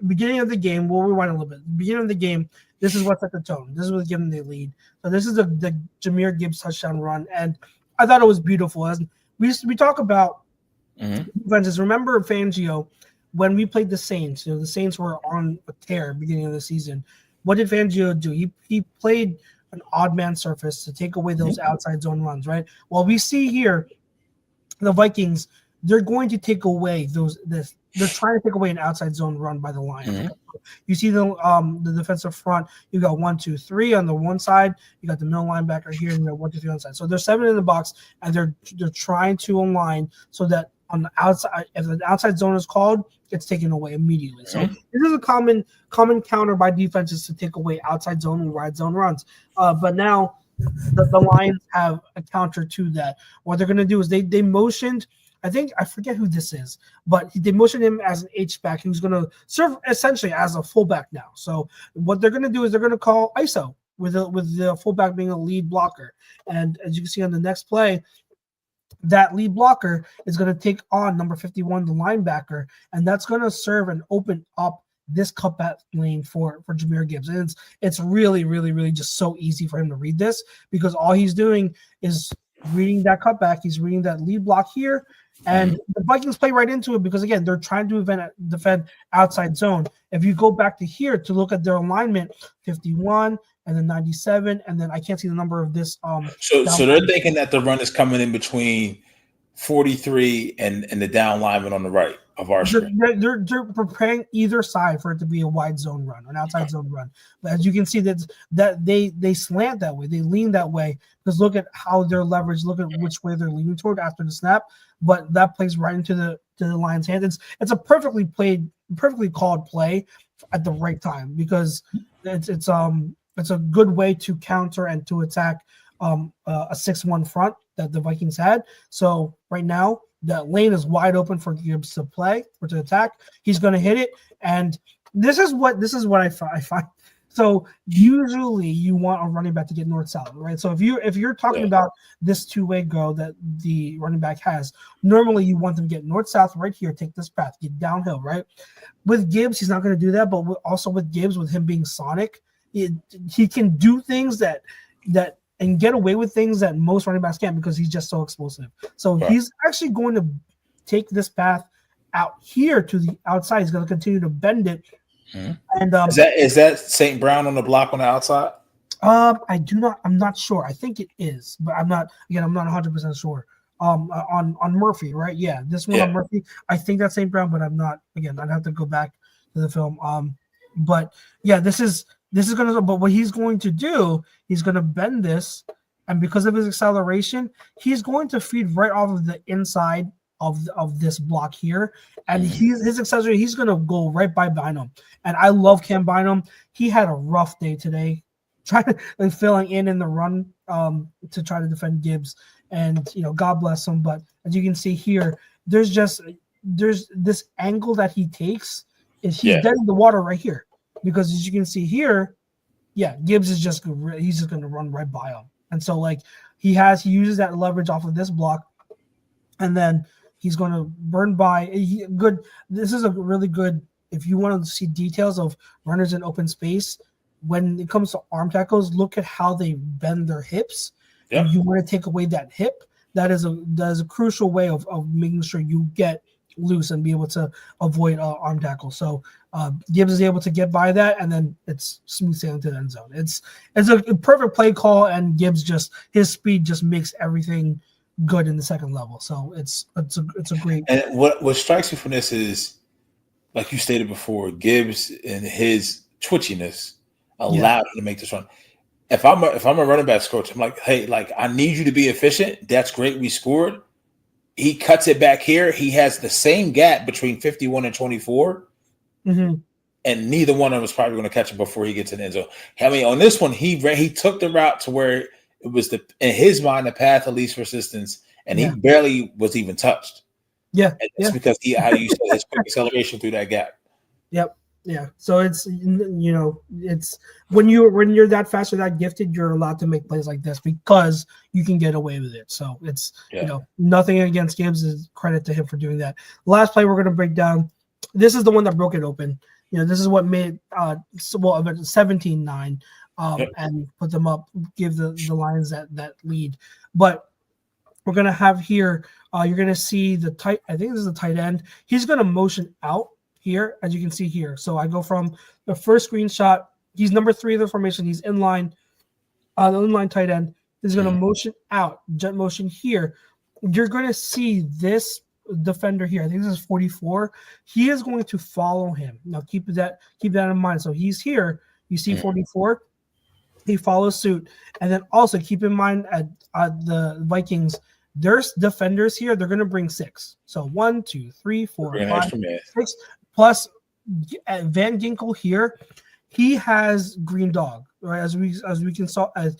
beginning of the game, we'll rewind a little bit. Beginning of the game, this is what set the tone. This is what gave them the lead. So this is the Jahmyr Gibbs touchdown run, and I thought it was beautiful. As we talk about defenses. Remember Fangio when we played the Saints? The Saints were on a tear beginning of the season. What did Fangio do? He played an odd man surface to take away those outside zone runs, right? Well, we see here the Vikings, they're going to take away they're trying to take away an outside zone run by the Lions. You see the defensive front, you got 1, 2, 3 on the one side, you got the middle linebacker here, and you got 1, 2, 3 on the side. So there's 7 in the box, and they're trying to align so that on the outside, if the outside zone is called, it's taken away immediately. So this is a common counter by defenses to take away outside zone and wide zone runs. But now the Lions have a counter to that. What they're going to do is they motioned. I forget who this is, but they motioned him as an H-back who's going to serve essentially as a fullback now. So what they're going to do is they're going to call ISO with the fullback being a lead blocker. And as you can see on the next play, that lead blocker is going to take on number 51, the linebacker, and that's going to serve and open up this cutback lane for Jahmyr Gibbs. And it's really, really, really just so easy for him to read this because all he's doing is reading that cutback. He's reading that lead block here, and the Vikings play right into it because, again, they're trying to defend outside zone. If you go back to here to look at their alignment, 51 and then 97, and then I can't see the number of this. So they're thinking that the run is coming in between 43 and the down lineman on the right of our screen. They're preparing either side for it to be a wide zone run, an outside zone run. But as you can see, that they slant that way, they lean that way because look at how they're leveraged. Look at which way they're leaning toward after the snap. But that plays right into the Lions' hands. It's a perfectly called play at the right time because it's a good way to counter and to attack a 6-1 front that the Vikings had. So right now That lane is wide open for Gibbs to play or to attack. He's going to hit it, and this is what I find. So usually you want a running back to get north-south, right? So if you're talking about this two-way go that the running back has, normally you want them to get north-south right here, take this path, get downhill, right? With Gibbs, he's not going to do that, but also with Gibbs, with him being sonic, he can do things that and get away with things that most running backs can't because he's just so explosive. So he's actually going to take this path out here to the outside. He's going to continue to bend it. And is that St. Brown on the block on the outside? I'm not sure. I think it is, but I'm not 100% sure. On Murphy, right? Yeah, this one on Murphy. I think that's St. Brown, but I'm not. Again, I'd have to go back to the film. But yeah, this is gonna. But what he's going to do, he's gonna bend this, and because of his acceleration, he's going to feed right off of the inside of this block here, and his acceleration, he's gonna go right by Bynum. And I love Cam Bynum. He had a rough day today, trying to filling in the run to try to defend Gibbs, and God bless him. But as you can see here, there's this angle that he takes, is he's dead in the water right here, because as you can see here, Gibbs is just gonna run right by him, and so he uses that leverage off of this block, and then he's going to burn by. This is a really good, if you want to see details of runners in open space, when it comes to arm tackles, look at how they bend their hips. If you want to take away that hip, that is a crucial way of making sure you get loose and be able to avoid arm tackle. So Gibbs is able to get by that, and then it's smooth sailing to the end zone. It's a perfect play call, and Gibbs his speed just makes everything good in the second level. So it's a great. And what strikes me from this is, like you stated before, Gibbs and his twitchiness allowed him to make this run. If I'm a running back coach, I'm like, hey, I need you to be efficient. That's great. We scored. He cuts it back here. He has the same gap between 51 and 24. And neither one of them is probably going to catch him before he gets in the end zone. I mean, on this one, he took the route to where it was in his mind the path of least resistance, and he barely was even touched. It's because how you said his quick acceleration through that gap. Yeah. So it's it's when you're that fast or that gifted, you're allowed to make plays like this because you can get away with it. So it's nothing against Gibbs, is credit to him for doing that. Last play we're going to break down. This is the one that broke it open. This is what made 17-9 and put them up, give the Lions that lead. But we're going to have here, you're going to see I think this is the tight end. He's going to motion out here, as you can see here. So I go from the first screenshot. He's number 3 of the formation. He's in line, the inline tight end. He's going to motion out, jet motion here. You're going to see this defender here. I think this is 44. He is going to follow him. Now keep that in mind. So he's here. You see 44. He follows suit, and then also keep in mind at the Vikings, there's defenders here. They're going to bring 6. So 1, 2, 3, 4, 5, 6. Plus Van Ginkel here, he has green dog. Right, as we can saw, as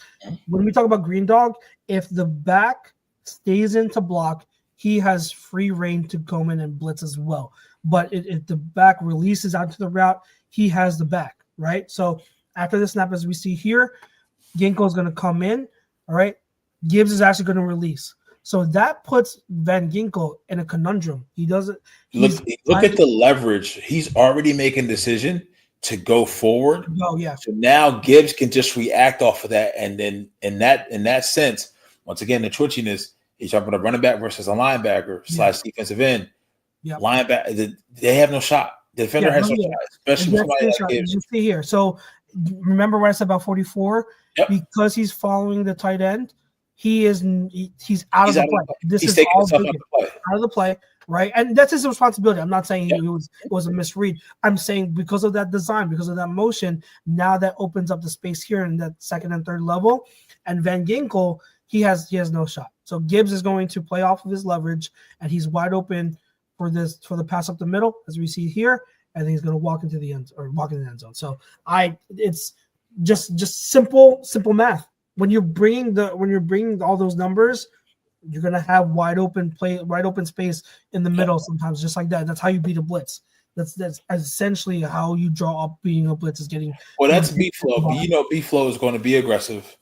when we talk about green dog, if the back stays into block, he has free reign to come in and blitz as well. But if the back releases out to the route, he has the back, right? So after the snap, as we see here, Ginkel is going to come in, all right? Gibbs is actually going to release. So that puts Van Ginkel in a conundrum. He doesn't – Look at the leverage. He's already making a decision to go forward. Oh, yeah. So now Gibbs can just react off of that. And then in that sense, once again, the twitchiness, he's talking about a running back versus a linebacker / defensive end. Yeah. Linebacker, they have no shot. The defender has no shot, especially somebody like Gibbs. You see here. So remember what I said about 44? Yep. Because he's following the tight end, he's out of the play. This is all out of the play, right? And that's his responsibility. I'm not saying it was a misread. I'm saying because of that design, because of that motion, now that opens up the space here in that second and third level. And Van Ginkel, he has no shot. So Gibbs is going to play off of his leverage, and he's wide open for the pass up the middle, as we see here, and he's going to walk into the end zone. So it's just simple math. When you're bringing all those numbers, You're gonna have wide open space in the middle sometimes, just like that. That's how you beat a blitz. That's essentially how you draw up beating a blitz is getting. Well, that's B flow. You know, B flow is going to be aggressive.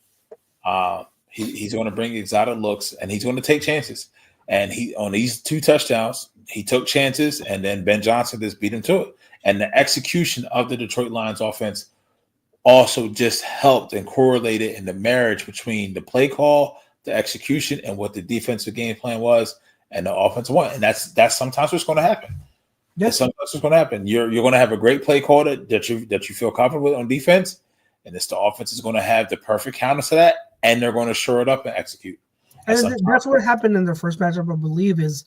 He's going to bring exotic looks, and he's going to take chances. And he on these 2 touchdowns, he took chances, and then Ben Johnson just beat him to it. And the execution of the Detroit Lions offense also just helped and correlated in the marriage between the play call, the execution, and what the defensive game plan was, and the offensive one. And that's sometimes what's going to happen. Yes, sometimes what's going to happen. You're going to have a great play call that you feel comfortable with on defense, and it's the offense is going to have the perfect counter to that, and they're going to shore it up and execute. And that's what happened in their first matchup, I believe, is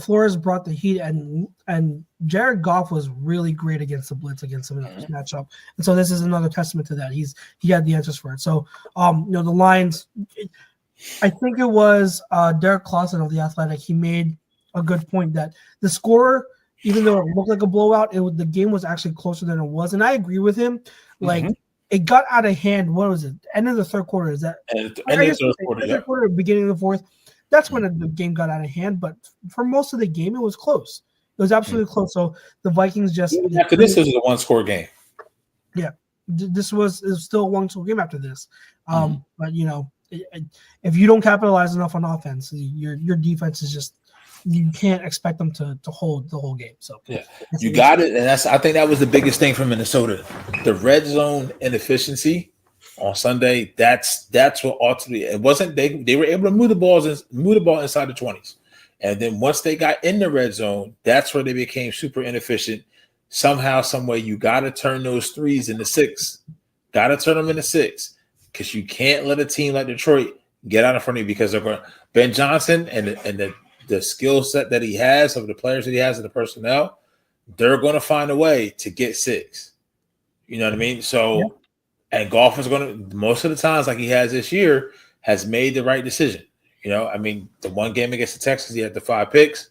Flores brought the heat, and Jared Goff was really great against the blitz against him in the first matchup. And so this is another testament to that. He had the answers for it. So the Lions, I think it was Derek Clausen of The Athletic. He made a good point that the score, even though it looked like a blowout, the game was actually closer than it was. And I agree with him. Like, it got out of hand. What was it? End of the third quarter. Is that end of the third quarter, beginning of the fourth? That's when the game got out of hand. But for most of the game, it was close. It was absolutely close. So the Vikings just after this was a 1-score game. Yeah, it was still a 1-score game after this. But if you don't capitalize enough on offense, your defense is just, you can't expect them to hold the whole game. So yeah, you got it, and I think that was the biggest thing for Minnesota, the red zone inefficiency on Sunday. That's what ultimately it wasn't. They were able to move the ball inside the 20s, and then once they got in the red zone, that's where they became super inefficient. Somehow, some way, you got to turn those 3s into 6. Got to turn them into 6 because you can't let a team like Detroit get out in front of you because they're going. Ben Johnson and the skill set that he has of the players that he has and the personnel, they're going to find a way to get 6. You know what I mean? So, and Goff is going to, most of the times, like he has this year, has made the right decision. I mean, the one game against the Texans, he had the 5 picks.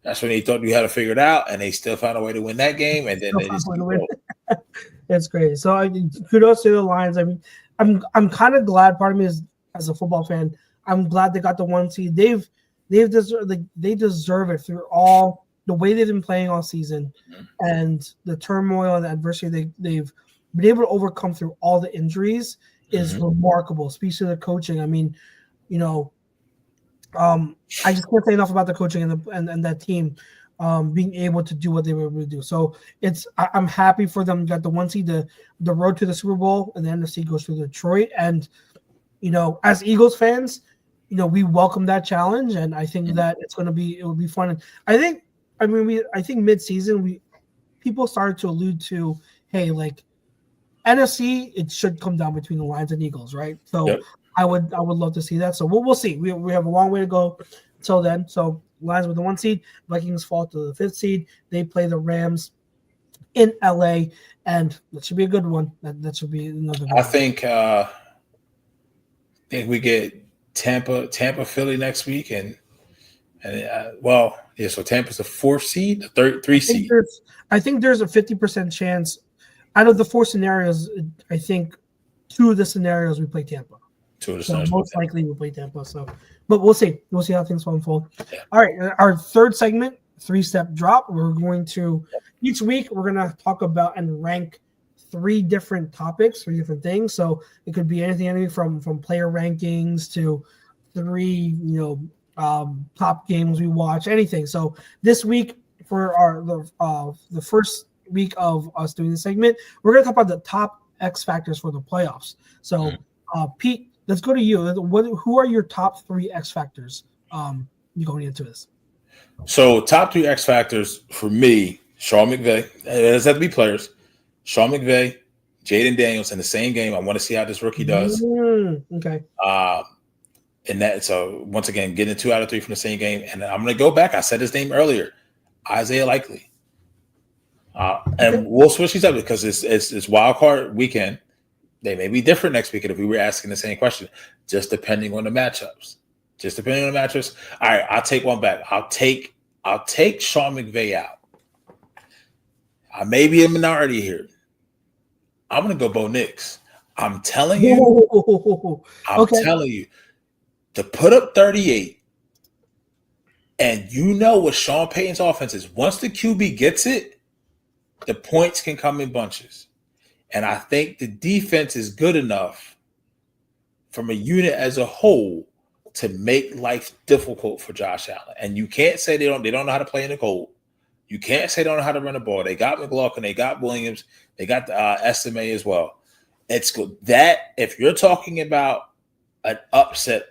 That's when he thought you had to figure it out, and they still found a way to win that game, and then they just keep going. That's great. So, kudos to the Lions. I mean, I'm kind of glad. Part of me is, as a football fan, I'm glad they got the 1 seed. They deserve it through all the way they've been playing all season and the turmoil and the adversity they've been able to overcome through all the injuries is remarkable. Speaks to the coaching. I mean, I just can't say enough about the coaching and that team being able to do what they were able to do. So I'm happy for them. Got the 1 seed. The road to the Super Bowl and the NFC goes through Detroit. And as Eagles fans, we welcome that challenge, and I think that it will be fun. And I think mid-season people started to allude to, hey, like NFC, it should come down between the Lions and Eagles, right? So I would love to see that. So we'll see. We have a long way to go until then. So Lions with the 1 seed, Vikings fall to the 5th seed. They play the Rams in LA, and that should be a good one. That should be another good one. I think we get Tampa, Philly next week, so Tampa's the 4th seed, the 3 seed. I think there's a 50% chance out of the 4 scenarios. I think 2 of the scenarios we play Tampa. 2 of the scenarios, most likely we play Tampa. So, but we'll see. We'll see how things will unfold. Yeah. All right, our third segment, 3-step drop. We're going to each week we're going to talk about and rank 3 different topics, 3 different things. So it could be anything from player rankings to 3, top games we watch, anything. So this week for the first week of us doing the segment, we're going to talk about the top X factors for the playoffs. So Pete, let's go to you. Who are your top 3 X factors going into this? So top 3 X factors for me, Sean McVay. It doesn't have to be players. Sean McVay, Jaden Daniels in the same game. I want to see how this rookie does. Okay. And that, so once again, getting 2 out of 3 from the same game. And I'm going to go back. I said his name earlier, Isaiah Likely. And we'll switch these up because it's wild card weekend. They may be different next weekend if we were asking the same question, just depending on the matchups. All right, I'll take one back. I'll take Sean McVay out. I may be a minority here. I'm going to go Bo Nix. I'm telling you. I'm telling you. To put up 38 And you know what Sean Payton's offense is. Once the QB gets it, the points can come in bunches. And I think the defense is good enough from a unit as a whole to make life difficult for Josh Allen. And you can't say they don't know how to play in the cold. You can't say they don't know how to run the ball. They got McLaughlin, they got Williams, they got the SMA as well. It's good. That, if you're talking about an upset,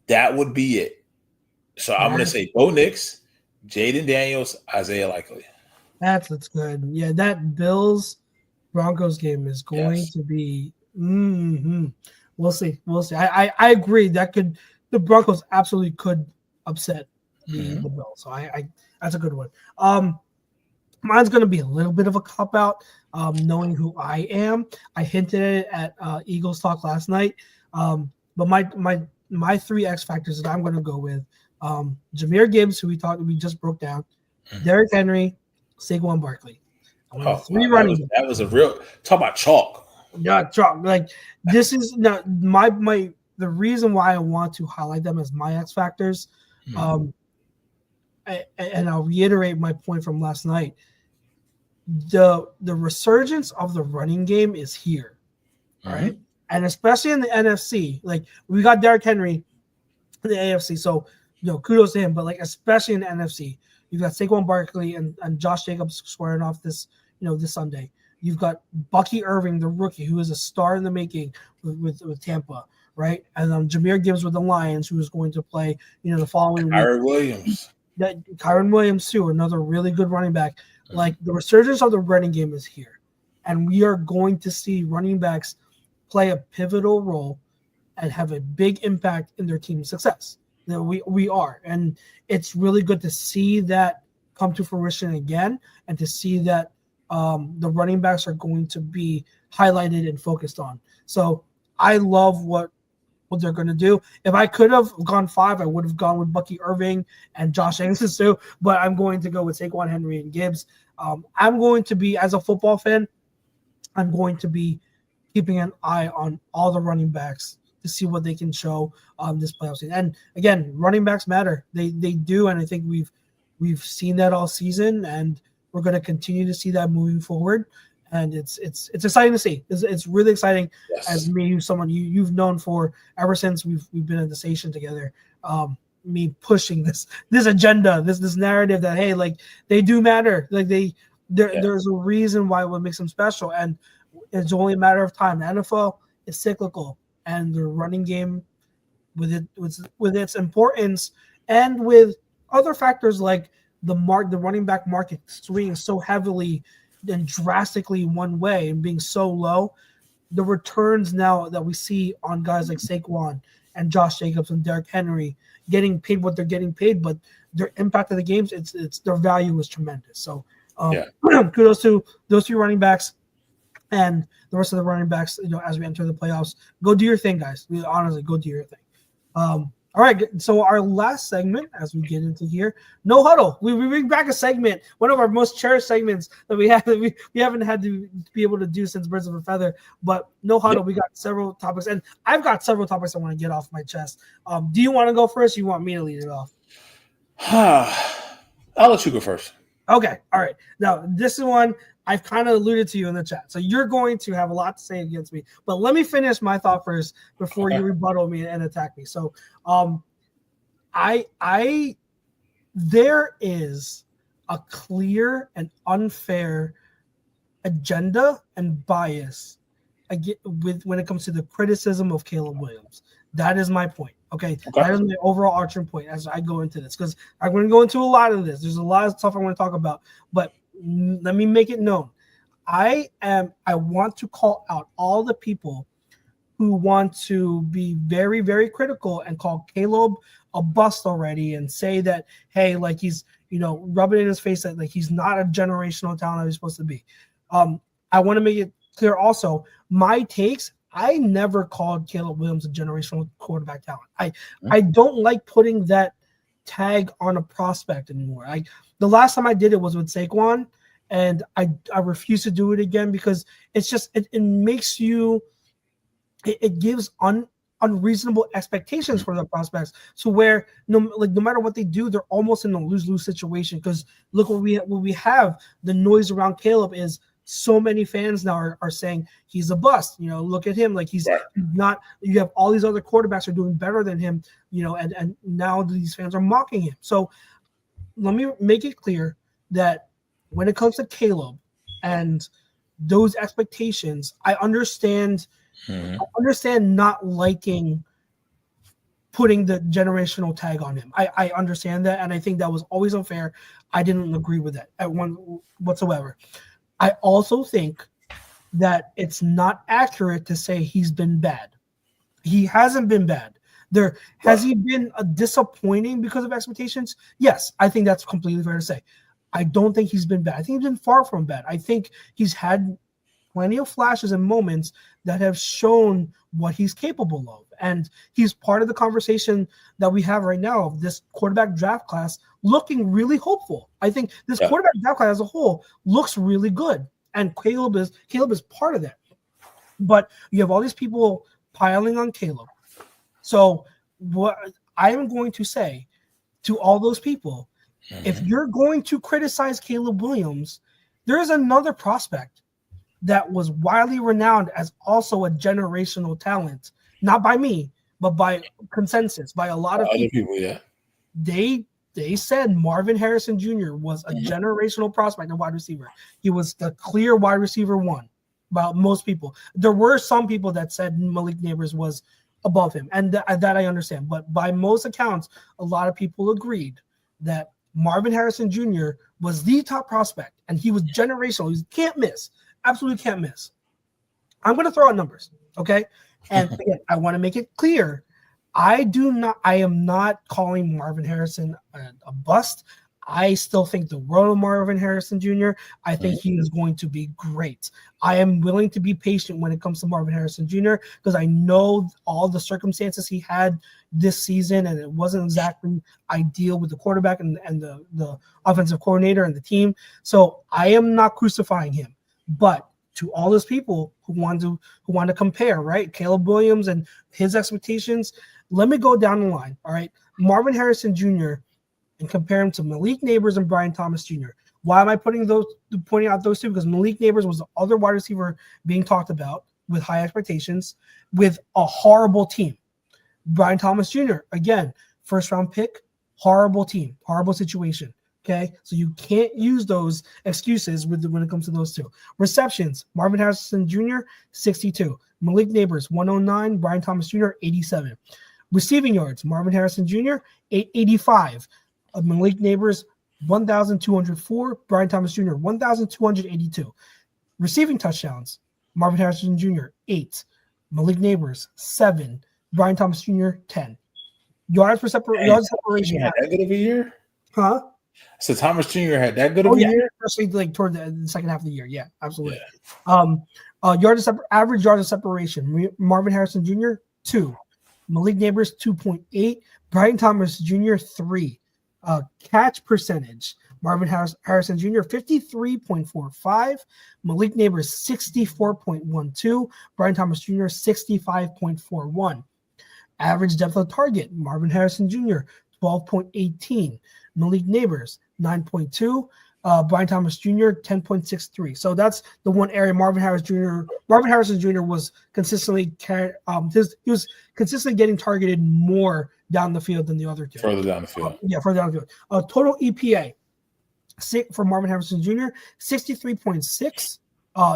that would be it. So I'm going to say Bo Nix, Jaden Daniels, Isaiah Likely. That's good. Yeah, that Bills-Broncos game is going to be We'll see. I agree. The Broncos absolutely could upset the Bills. So I that's a good one. Mine's going to be a little bit of a cop-out, knowing who I am. I hinted at Eagles talk last night. But my 3 X factors that I'm going to go with, Jahmyr Gibbs, who we just broke down, Derrick Henry, Saquon Barkley. Running. That was a real talk about chalk. Yeah, chalk. Like, this is not the reason why I want to highlight them as my X factors. And I'll reiterate my point from last night. The resurgence of the running game is here, right? And especially in the NFC, like, we got Derrick Henry in the AFC, so kudos to him. But like, especially in the NFC, you've got Saquon Barkley and Josh Jacobs squaring off this Sunday. You've got Bucky Irving, the rookie, who is a star in the making with Tampa, right? And Jahmyr Gibbs with the Lions, who is going to play the following week. Kyren Williams too, another really good running back. Like, the resurgence of the running game is here, and we are going to see running backs play a pivotal role and have a big impact in their team's success. We are, and it's really good to see that come to fruition again, and to see that the running backs are going to be highlighted and focused on. So I love what they're going to do. If I could have gone 5, I would have gone with Bucky Irving and Josh Jacobs too, but I'm going to go with Saquon, Henry, and Gibbs. I'm going to be, as a football fan, I'm going to be keeping an eye on all the running backs to see what they can show this playoff season. And again, running backs matter. They do, and I think we've seen that all season, and we're going to continue to see that moving forward. And it's exciting to see. It's really exciting. Yes. As me, someone you've known for ever since we've been in the station together. Me pushing this agenda, this narrative that, hey, like, they do matter. Like, there's a reason why what makes them special, and it's only a matter of time. The NFL is cyclical, and the running game, with its importance, and with other factors like the running back market swinging so heavily and drastically one way and being so low, the returns now that we see on guys like Saquon and Josh Jacobs and Derrick Henry getting paid what they're getting paid, but their impact of the games, it's their value is tremendous. So kudos to those 3 running backs and the rest of the running backs. As we enter the playoffs, go do your thing, guys. Honestly, go do your thing. All right, so our last segment, as we get into here, No Huddle. We bring back a segment, one of our most cherished segments that we haven't had to be able to do since Birds of a Feather. But No Huddle, we got several topics, and I've got several topics I want to get off my chest. Do you want to go first, or you want me to lead it off? I'll let you go first. Okay, all right. Now, this is one I've kind of alluded to you in the chat. So you're going to have a lot to say against me. But let me finish my thought first before you rebuttal me and attack me. So there is a clear and unfair agenda and bias when it comes to the criticism of Caleb Williams. That is my point. Okay. That is my overall arching point as I go into this, because I'm going to go into a lot of this. There's a lot of stuff I want to talk about, but let me make it known. I want to call out all the people who want to be very, very critical and call Caleb a bust already and say that, hey, like, he's, rubbing in his face that, like, he's not a generational talent that he's supposed to be. I want to make it clear also, my takes, I never called Caleb Williams a generational quarterback talent. I don't like putting that tag on a prospect anymore. The last time I did it was with Saquon, and I refuse to do it again, because it's just it makes you, it gives unreasonable expectations for the prospects, so where no matter what they do, they're almost in a lose-lose situation. Because look what we have. The noise around Caleb is so many fans now are saying he's a bust. Look at him, like he's not. You have all these other quarterbacks are doing better than him. And now these fans are mocking him. So let me make it clear that when it comes to Caleb and those expectations, I understand. I understand not liking putting the generational tag on him. I understand that, and I think that was always unfair. I didn't agree with that at one whatsoever. I also think that it's not accurate to say he's been bad. He hasn't been bad. Has he been a disappointing because of expectations? Yes, I think that's completely fair to say. I don't think he's been bad. I think he's been far from bad. I think he's had plenty of flashes and moments that have shown what he's capable of. And he's part of the conversation that we have right now of this quarterback draft class looking really hopeful. I think this quarterback draft class as a whole looks really good. And Caleb is part of that. But you have all these people piling on Caleb. So what I am going to say to all those people, if you're going to criticize Caleb Williams, there is another prospect that was widely renowned as also a generational talent, not by me, but by consensus, by a lot of people. Yeah. They said Marvin Harrison Jr. was a generational prospect and wide receiver. He was the clear wide receiver one by most people. There were some people that said Malik Neighbors was above him, and that I understand. But by most accounts, a lot of people agreed that Marvin Harrison Jr. was the top prospect, and he was generational. He can't miss. Absolutely can't miss. I'm going to throw out numbers, okay? And again, I want to make it clear. I am not calling Marvin Harrison a bust. I still think the world of Marvin Harrison Jr. I think he is going to be great. I am willing to be patient when it comes to Marvin Harrison Jr. because I know all the circumstances he had this season, and it wasn't exactly ideal with the quarterback and the offensive coordinator and the team. So I am not crucifying him. But to all those people who want to compare, right, Caleb Williams and his expectations, let me go down the line. All right, Marvin Harrison Jr. and compare him to Malik Neighbors and Brian Thomas Jr. Why am I pointing out those two? Because Malik Neighbors was the other wide receiver being talked about with high expectations with a horrible team. Brian Thomas Jr., again, first round pick, horrible team, horrible situation. Okay, so you can't use those excuses when it comes to those two. Receptions, Marvin Harrison Jr., 62. Malik Neighbors, 109. Brian Thomas Jr., 87. Receiving yards, Marvin Harrison Jr., 885. Malik Neighbors, 1,204. Brian Thomas Jr., 1,282. Receiving touchdowns, Marvin Harrison Jr., 8. Malik Neighbors, 7. Brian Thomas Jr., 10. Yards separation. Had that good of a year? Huh? So Thomas Jr. had that good of a year? Especially like toward the second half of the year. Yeah, absolutely. Yeah. Average yards of separation. Marvin Harrison Jr., 2. Malik Neighbors, 2.8. Brian Thomas Jr., 3. Catch percentage. Marvin Harrison Jr., 53.45. Malik Neighbors, 64.12. Brian Thomas Jr., 65.41. Average depth of target. Marvin Harrison Jr., 12.18. Malik Neighbors, 9.2. Brian Thomas Jr., 10.63. So that's the one area Marvin Harrison Jr. was consistently he was consistently getting targeted more down the field than the other two. Further down the field. Further down the field. Total EPA for Marvin Harrison Jr., 63.6.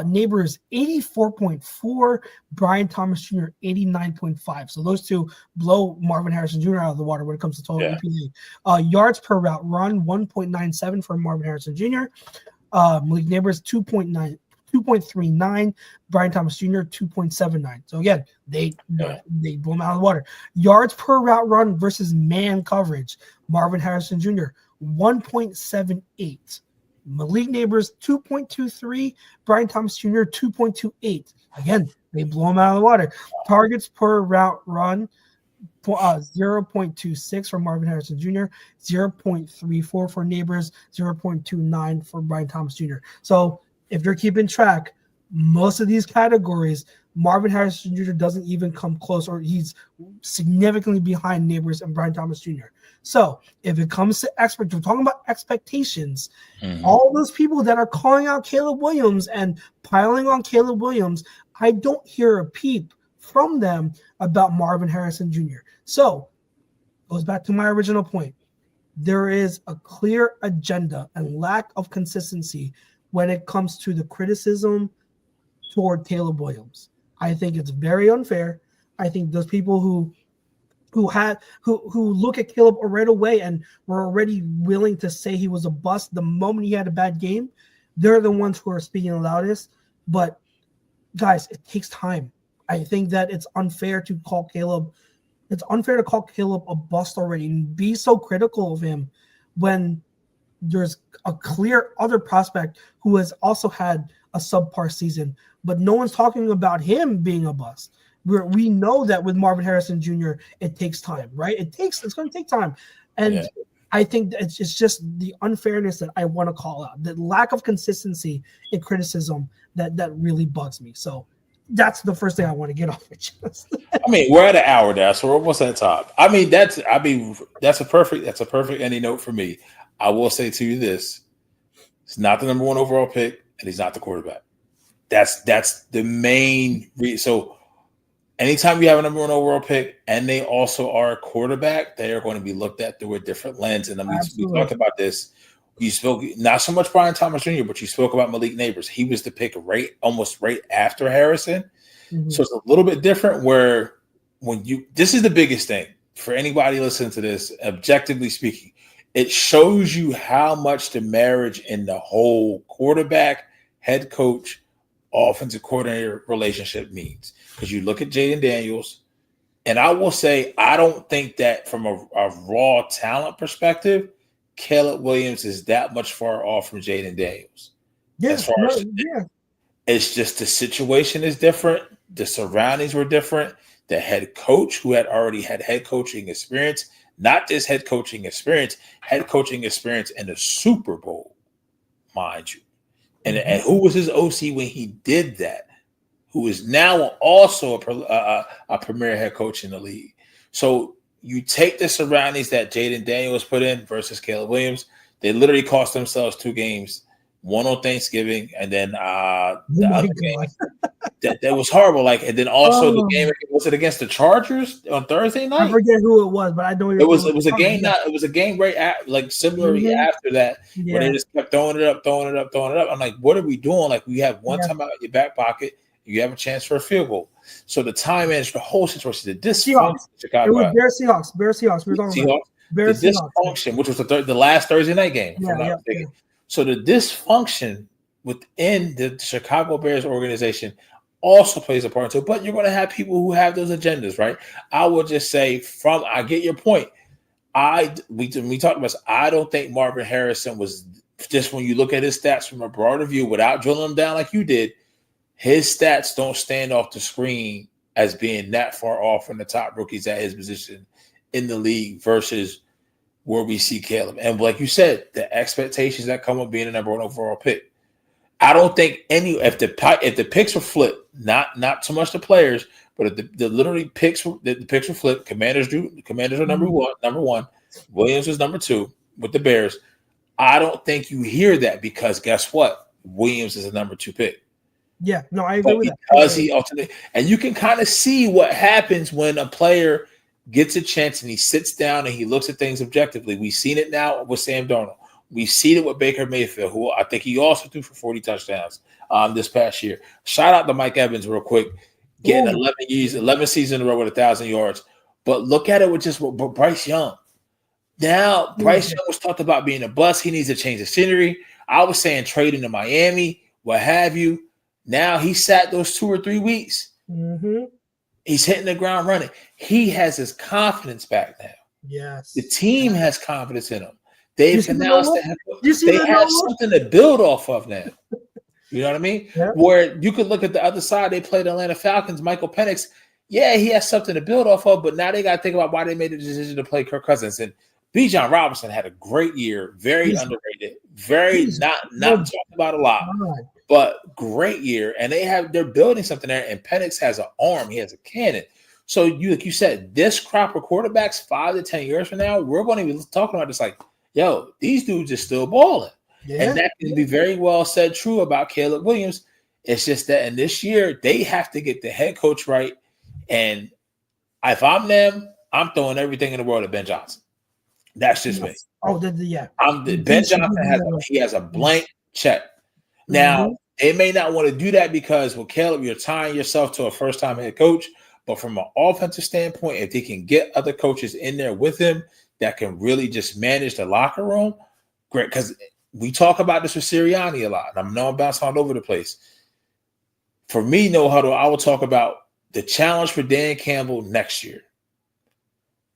Neighbors, 84.4. Brian Thomas Jr., 89.5. So those two blow Marvin Harrison Jr. out of the water when it comes to total EPA. Yards per route run, 1.97 for Marvin Harrison Jr. Malik Neighbors, 2.39. Brian Thomas Jr., 2.79. So again, they blow him out of the water. Yards per route run versus man coverage. Marvin Harrison Jr., 1.78. Malik Neighbors, 2.23. Brian Thomas Jr., 2.28. Again, they blow him out of the water. Targets per route run, 0.26 for Marvin Harrison Jr., 0.34 for Neighbors, 0.29 for Brian Thomas Jr. So if you're keeping track, most of these categories, Marvin Harrison Jr. doesn't even come close, or he's significantly behind Neighbors and Brian Thomas Jr. So if it comes to we're talking about expectations. All those people that are calling out Caleb Williams and piling on Caleb Williams, I don't hear a peep from them about Marvin Harrison Jr. So goes back to my original point. There is a clear agenda and lack of consistency when it comes to the criticism toward Caleb Williams. I think it's very unfair. I think those people who look at Caleb right away and were already willing to say he was a bust the moment he had a bad game, they're the ones who are speaking the loudest. But guys, it takes time. I think that it's unfair to call Caleb. It's unfair to call Caleb a bust already and be so critical of him when there's a clear other prospect who has also had a subpar season, but no one's talking about him being a bust. We know that with Marvin Harrison Jr., it takes time, right? It's going to take time. And I think that it's just the unfairness that I want to call out, the lack of consistency in criticism that really bugs me. So that's the first thing I want to get off my chest. I mean, we're at an hour now, so we're almost at the top. That's a perfect ending note for me. I will say to you this: it's not the number one overall pick, and he's not the quarterback. That's the main reason. So anytime you have a number one overall pick and they also are a quarterback, they are going to be looked at through a different lens. And we talked about this. You spoke not so much Brian Thomas Jr., but you spoke about Malik Neighbors. He was the pick almost right after Harrison. So it's a little bit different where this is the biggest thing for anybody listening to this, objectively speaking, it shows you how much the marriage in the whole quarterback, head coach, offensive coordinator relationship means. Because you look at Jaden Daniels, and I will say, I don't think that from a raw talent perspective, Caleb Williams is that much far off from Jaden Daniels. It's just the situation is different. The surroundings were different. The head coach, who had already had head coaching experience, not just head coaching experience in the Super Bowl, mind you. And who was his OC when he did that? Who is now also a premier head coach in the league. So you take the surroundings that Jaden Daniels put in versus Caleb Williams. They literally cost themselves 2 games, one on Thanksgiving, and then the other game that was horrible. And then also the game, was it against the Chargers on Thursday night? I forget who it was, but I don't. It was a game. It was a game right similarly after that, where they just kept throwing it up. I'm like, what are we doing? We have one time out in your back pocket. You have a chance for a field goal. So the time management, the whole situation, the dysfunction. Chicago. It was Bears Seahawks. We were talking about Bears dysfunction, which was the last Thursday night game. If I'm not mistaken. So the dysfunction within the Chicago Bears organization also plays a part too. But you're going to have people who have those agendas, right? I will just say, I get your point. We talked about this. I don't think Marvin Harrison was, just when you look at his stats from a broader view without drilling them down like you did, his stats don't stand off the screen as being that far off from the top rookies at his position in the league versus where we see Caleb. And like you said, the expectations that come with being a number one overall pick. I don't think if the picks were flipped, not so much the players, but if the picks were flipped, Commanders are number one, Williams was number 2 with the Bears. I don't think you hear that because guess what? Williams is a number 2 pick. Yeah, no, I agree with that. Because he ultimately, and you can kind of see what happens when a player gets a chance and he sits down and he looks at things objectively. We've seen it now with Sam Darnold. We've seen it with Baker Mayfield, who I think he also threw for 40 touchdowns this past year. Shout out to Mike Evans real quick, getting 11 seasons in a row with 1,000 yards. But look at it with just Bryce Young. Now, Bryce Young was talked about being a bust. He needs to change the scenery. I was saying trade him to Miami, what have you. Now he sat those 2 or 3 weeks. He's hitting the ground running. He has his confidence back now. Yes. The team has confidence in him. They've announced that they have something to build off of now. You know what I mean? Yeah. Where you could look at the other side, they played the Atlanta Falcons, Michael Penix. Yeah, he has something to build off of, but now they got to think about why they made the decision to play Kirk Cousins. And Bijan Robinson had a great year, very underrated, very not talked about a lot. but great year. And they're building something there. And Penix has an arm. He has a cannon. So like you said, this crop of quarterbacks 5 to 10 years from now, we're going to be talking about this like, yo, these dudes are still balling. Yeah. And that can be very well said true about Caleb Williams. It's just that in this year, they have to get the head coach right. And if I'm them, I'm throwing everything in the world at Ben Johnson. That's just me. Oh, yeah. Ben Johnson has a blank check. Now, they may not want to do that because, well, Caleb, you're tying yourself to a first-time head coach. But from an offensive standpoint, if they can get other coaches in there with him that can really just manage the locker room, great. Because we talk about this with Sirianni a lot, and I know I'm bouncing all over the place. For me, no huddle, I will talk about the challenge for Dan Campbell next year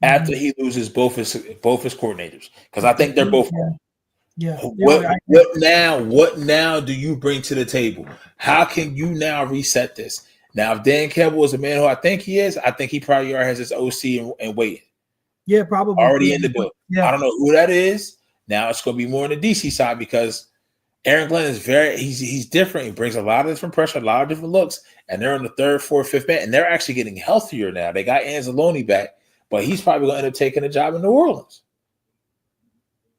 after he loses both his coordinators, because I think they're both wrong. Yeah. What now do you bring to the table? How can you now reset this? Now, if Dan Campbell is a man who I think he is, I think he probably already has his OC and waiting. Yeah, probably. Already in the building. Yeah. I don't know who that is. Now it's going to be more on the DC side because Aaron Glenn is he's different. He brings a lot of different pressure, a lot of different looks, and they're on the 3rd, 4th, 5th man, and they're actually getting healthier now. They got Anzalone back, but he's probably going to end up taking a job in New Orleans.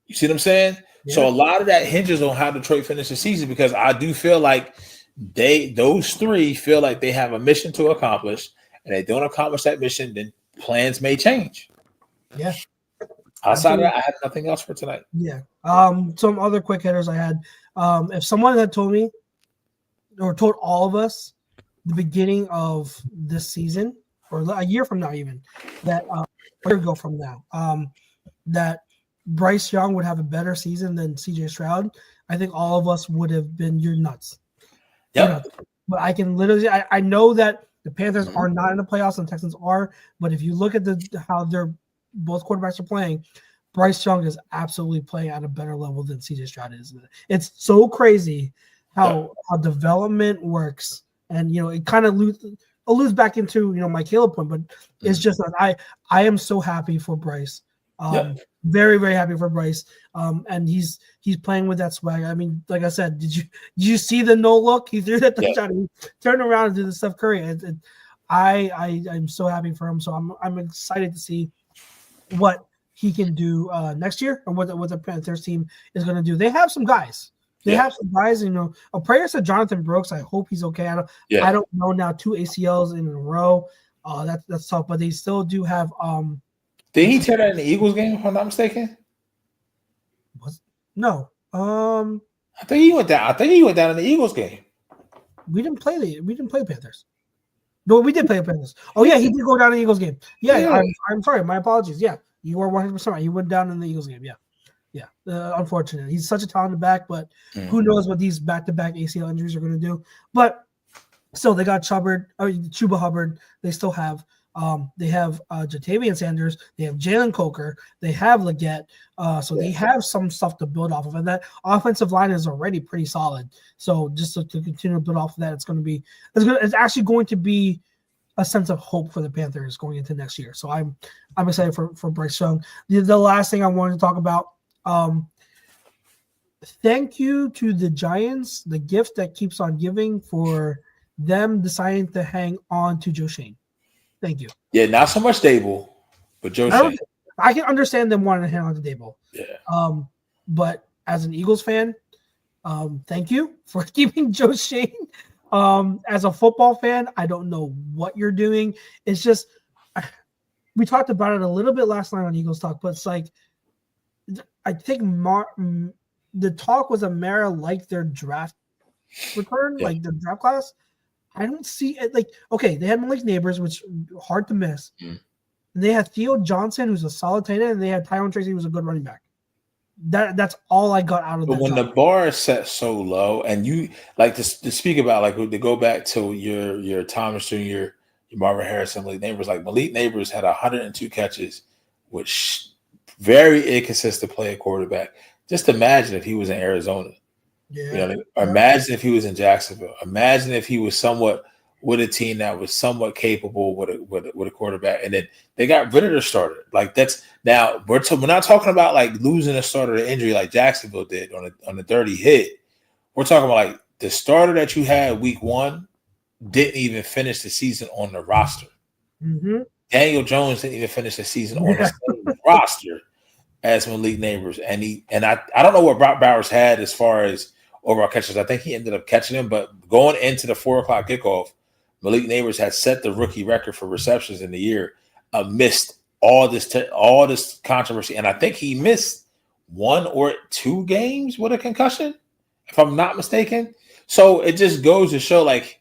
You see what I'm saying? Yeah. So a lot of that hinges on how Detroit finishes the season, because I do feel like those three feel like they have a mission to accomplish, and they don't accomplish that mission, then plans may change. Yeah. Outside of that, I had nothing else for tonight. Yeah. Some other quick hitters I had. If someone had told me or told all of us the beginning of this season, or a year from now even, that a year ago from now, that Bryce Young would have a better season than CJ Stroud, I think all of us would have been, you're nuts. Yeah. But I can literally, I know that the Panthers are not in the playoffs and the Texans are, but if you look at how both quarterbacks are playing, Bryce Young is absolutely playing at a better level than CJ Stroud is. It's so crazy how development works, and it kind of alludes back into my Caleb point, but it's just that I am so happy for Bryce. Very, very happy for Bryce. And he's playing with that swag. I mean, like I said, did you see the no look? He threw that touchdown. He turned around and did the Steph Curry. I'm so happy for him. So I'm excited to see what he can do next year, and what the Panthers team is going to do. They have some guys. Have some guys. A prayer to Jonathan Brooks. I hope he's okay. I don't know now. 2 ACLs in a row. That's tough. But they still do have. Did he tear that in the Eagles game, if I'm not mistaken? No. I think he went down. In the Eagles game. We didn't play Panthers. No, we did play the Panthers. Oh yeah, he did go down in the Eagles game. Yeah. I'm sorry. My apologies. Yeah, you were 100% right. He went down in the Eagles game. Yeah. Unfortunate. He's such a talented back, but who knows what these back-to-back ACL injuries are going to do. But still, they got Chuba Hubbard. They still have. They have Jatavian Sanders. They have Jalen Coker. They have Leggett. So they have some stuff to build off of. And that offensive line is already pretty solid. So just to continue to build off of that, it's actually going to be a sense of hope for the Panthers going into next year. So I'm excited for Bryce Young. The last thing I wanted to talk about, thank you to the Giants, the gift that keeps on giving, for them deciding to hang on to Joe Shane. Thank you. Yeah, not so much Dable, but Joe Shane. I can understand them wanting to hang on to Dable. Yeah. But as an Eagles fan, thank you for keeping Joe Shane. As a football fan, I don't know what you're doing. It's just, we talked about it a little bit last night on Eagles Talk, but it's like, I think the talk was Mara liked their draft return, like the draft class. I don't see it. Like, okay, they had Malik Neighbors, which hard to miss. And they had Theo Johnson, who's a solid tight end, and they had Tyrone Tracy, who's a good running back. That's all I got out of that. But when the bar is set so low, and you like to speak about, like, to go back to your Thomas Jr., your Marvin Harrison, Malik Neighbors, like Malik Neighbors had 102 catches, which very inconsistent play at quarterback. Just imagine if he was in Arizona. Yeah. Imagine if he was in Jacksonville. Imagine if he was somewhat with a team that was somewhat capable with a quarterback, and then they got rid of their starter. Like, that's now we're not talking about like losing a starter to injury like Jacksonville did on a dirty hit. We're talking about like the starter that you had week 1 didn't even finish the season on the roster. Mm-hmm. Daniel Jones didn't even finish the season on the same roster as Malik Neighbors. And I don't know what Brock Bowers had as far as overall catches. I think he ended up catching him, but going into the 4:00 kickoff, Malik Neighbors had set the rookie record for receptions in the year amidst all this controversy. And I think he missed 1 or 2 games with a concussion, if I'm not mistaken. So it just goes to show, like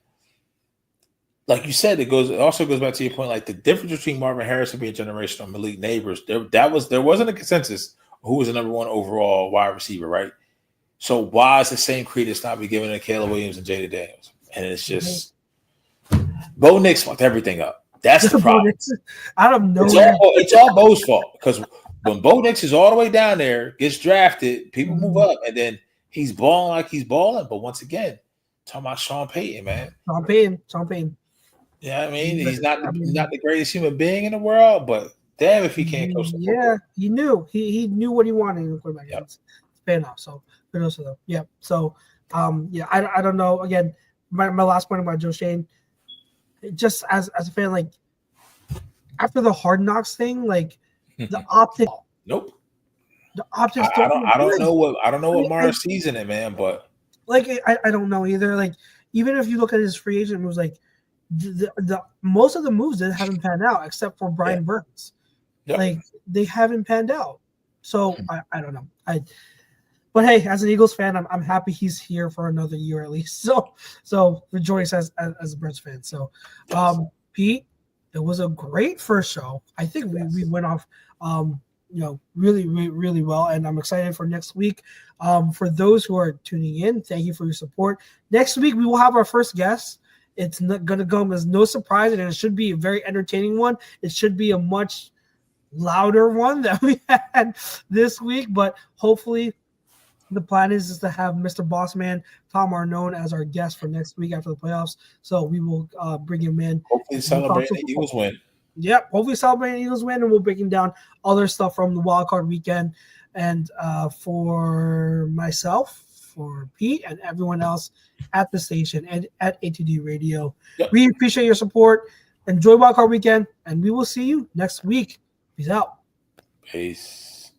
you said, it also goes back to your point, like the difference between Marvin Harrison being generational and Malik Neighbors, there wasn't a consensus who was the number 1 overall wide receiver, right? So why is the same credence not be given to Caleb Williams and Jada Daniels? And it's just Bo Nix fucked everything up. That's the problem. I don't know. It's all Bo's fault, because when Bo Nix is all the way down there, gets drafted, people move up, and then he's balling like he's balling. But once again, talking about Sean Payton, man. Sean Payton. Yeah, I mean, he's not the greatest human being in the world, but damn if he can't coach the football. Yeah, he knew. He knew what he wanted in the quarterback. Yep. It's fair enough. So kudos to them. Yeah. So I don't know. Again, my last point about Joe Shane, just as a fan, like after the Hard Knocks thing, like the optics. Nope. The optics. I don't know what Mara sees in it, man. But like I don't know either. Like even if you look at his free agent moves, like the most of the moves that haven't panned out, except for Brian Burns. Yep. Like they haven't panned out. So I don't know. But hey, as an Eagles fan, I'm happy he's here for another year at least. So rejoice as a Birds fan. So Pete, it was a great first show. I think we went off really, really, really well, and I'm excited for next week. For those who are tuning in, thank you for your support. Next week we will have our first guest. It's not gonna come as no surprise, and it should be a very entertaining one. It should be a much louder one that we had this week, but hopefully the plan is to have Mr. Bossman Tom Arnone as our guest for next week after the playoffs. So we will bring him in. Hopefully celebrating the Eagles win. Yep, hopefully celebrating the Eagles win, and we'll breaking down other stuff from the wild card weekend. And for myself, for Pete, and everyone else at the station and at ATD Radio, we appreciate your support. Enjoy wild card weekend, and we will see you next week. Peace out. Peace.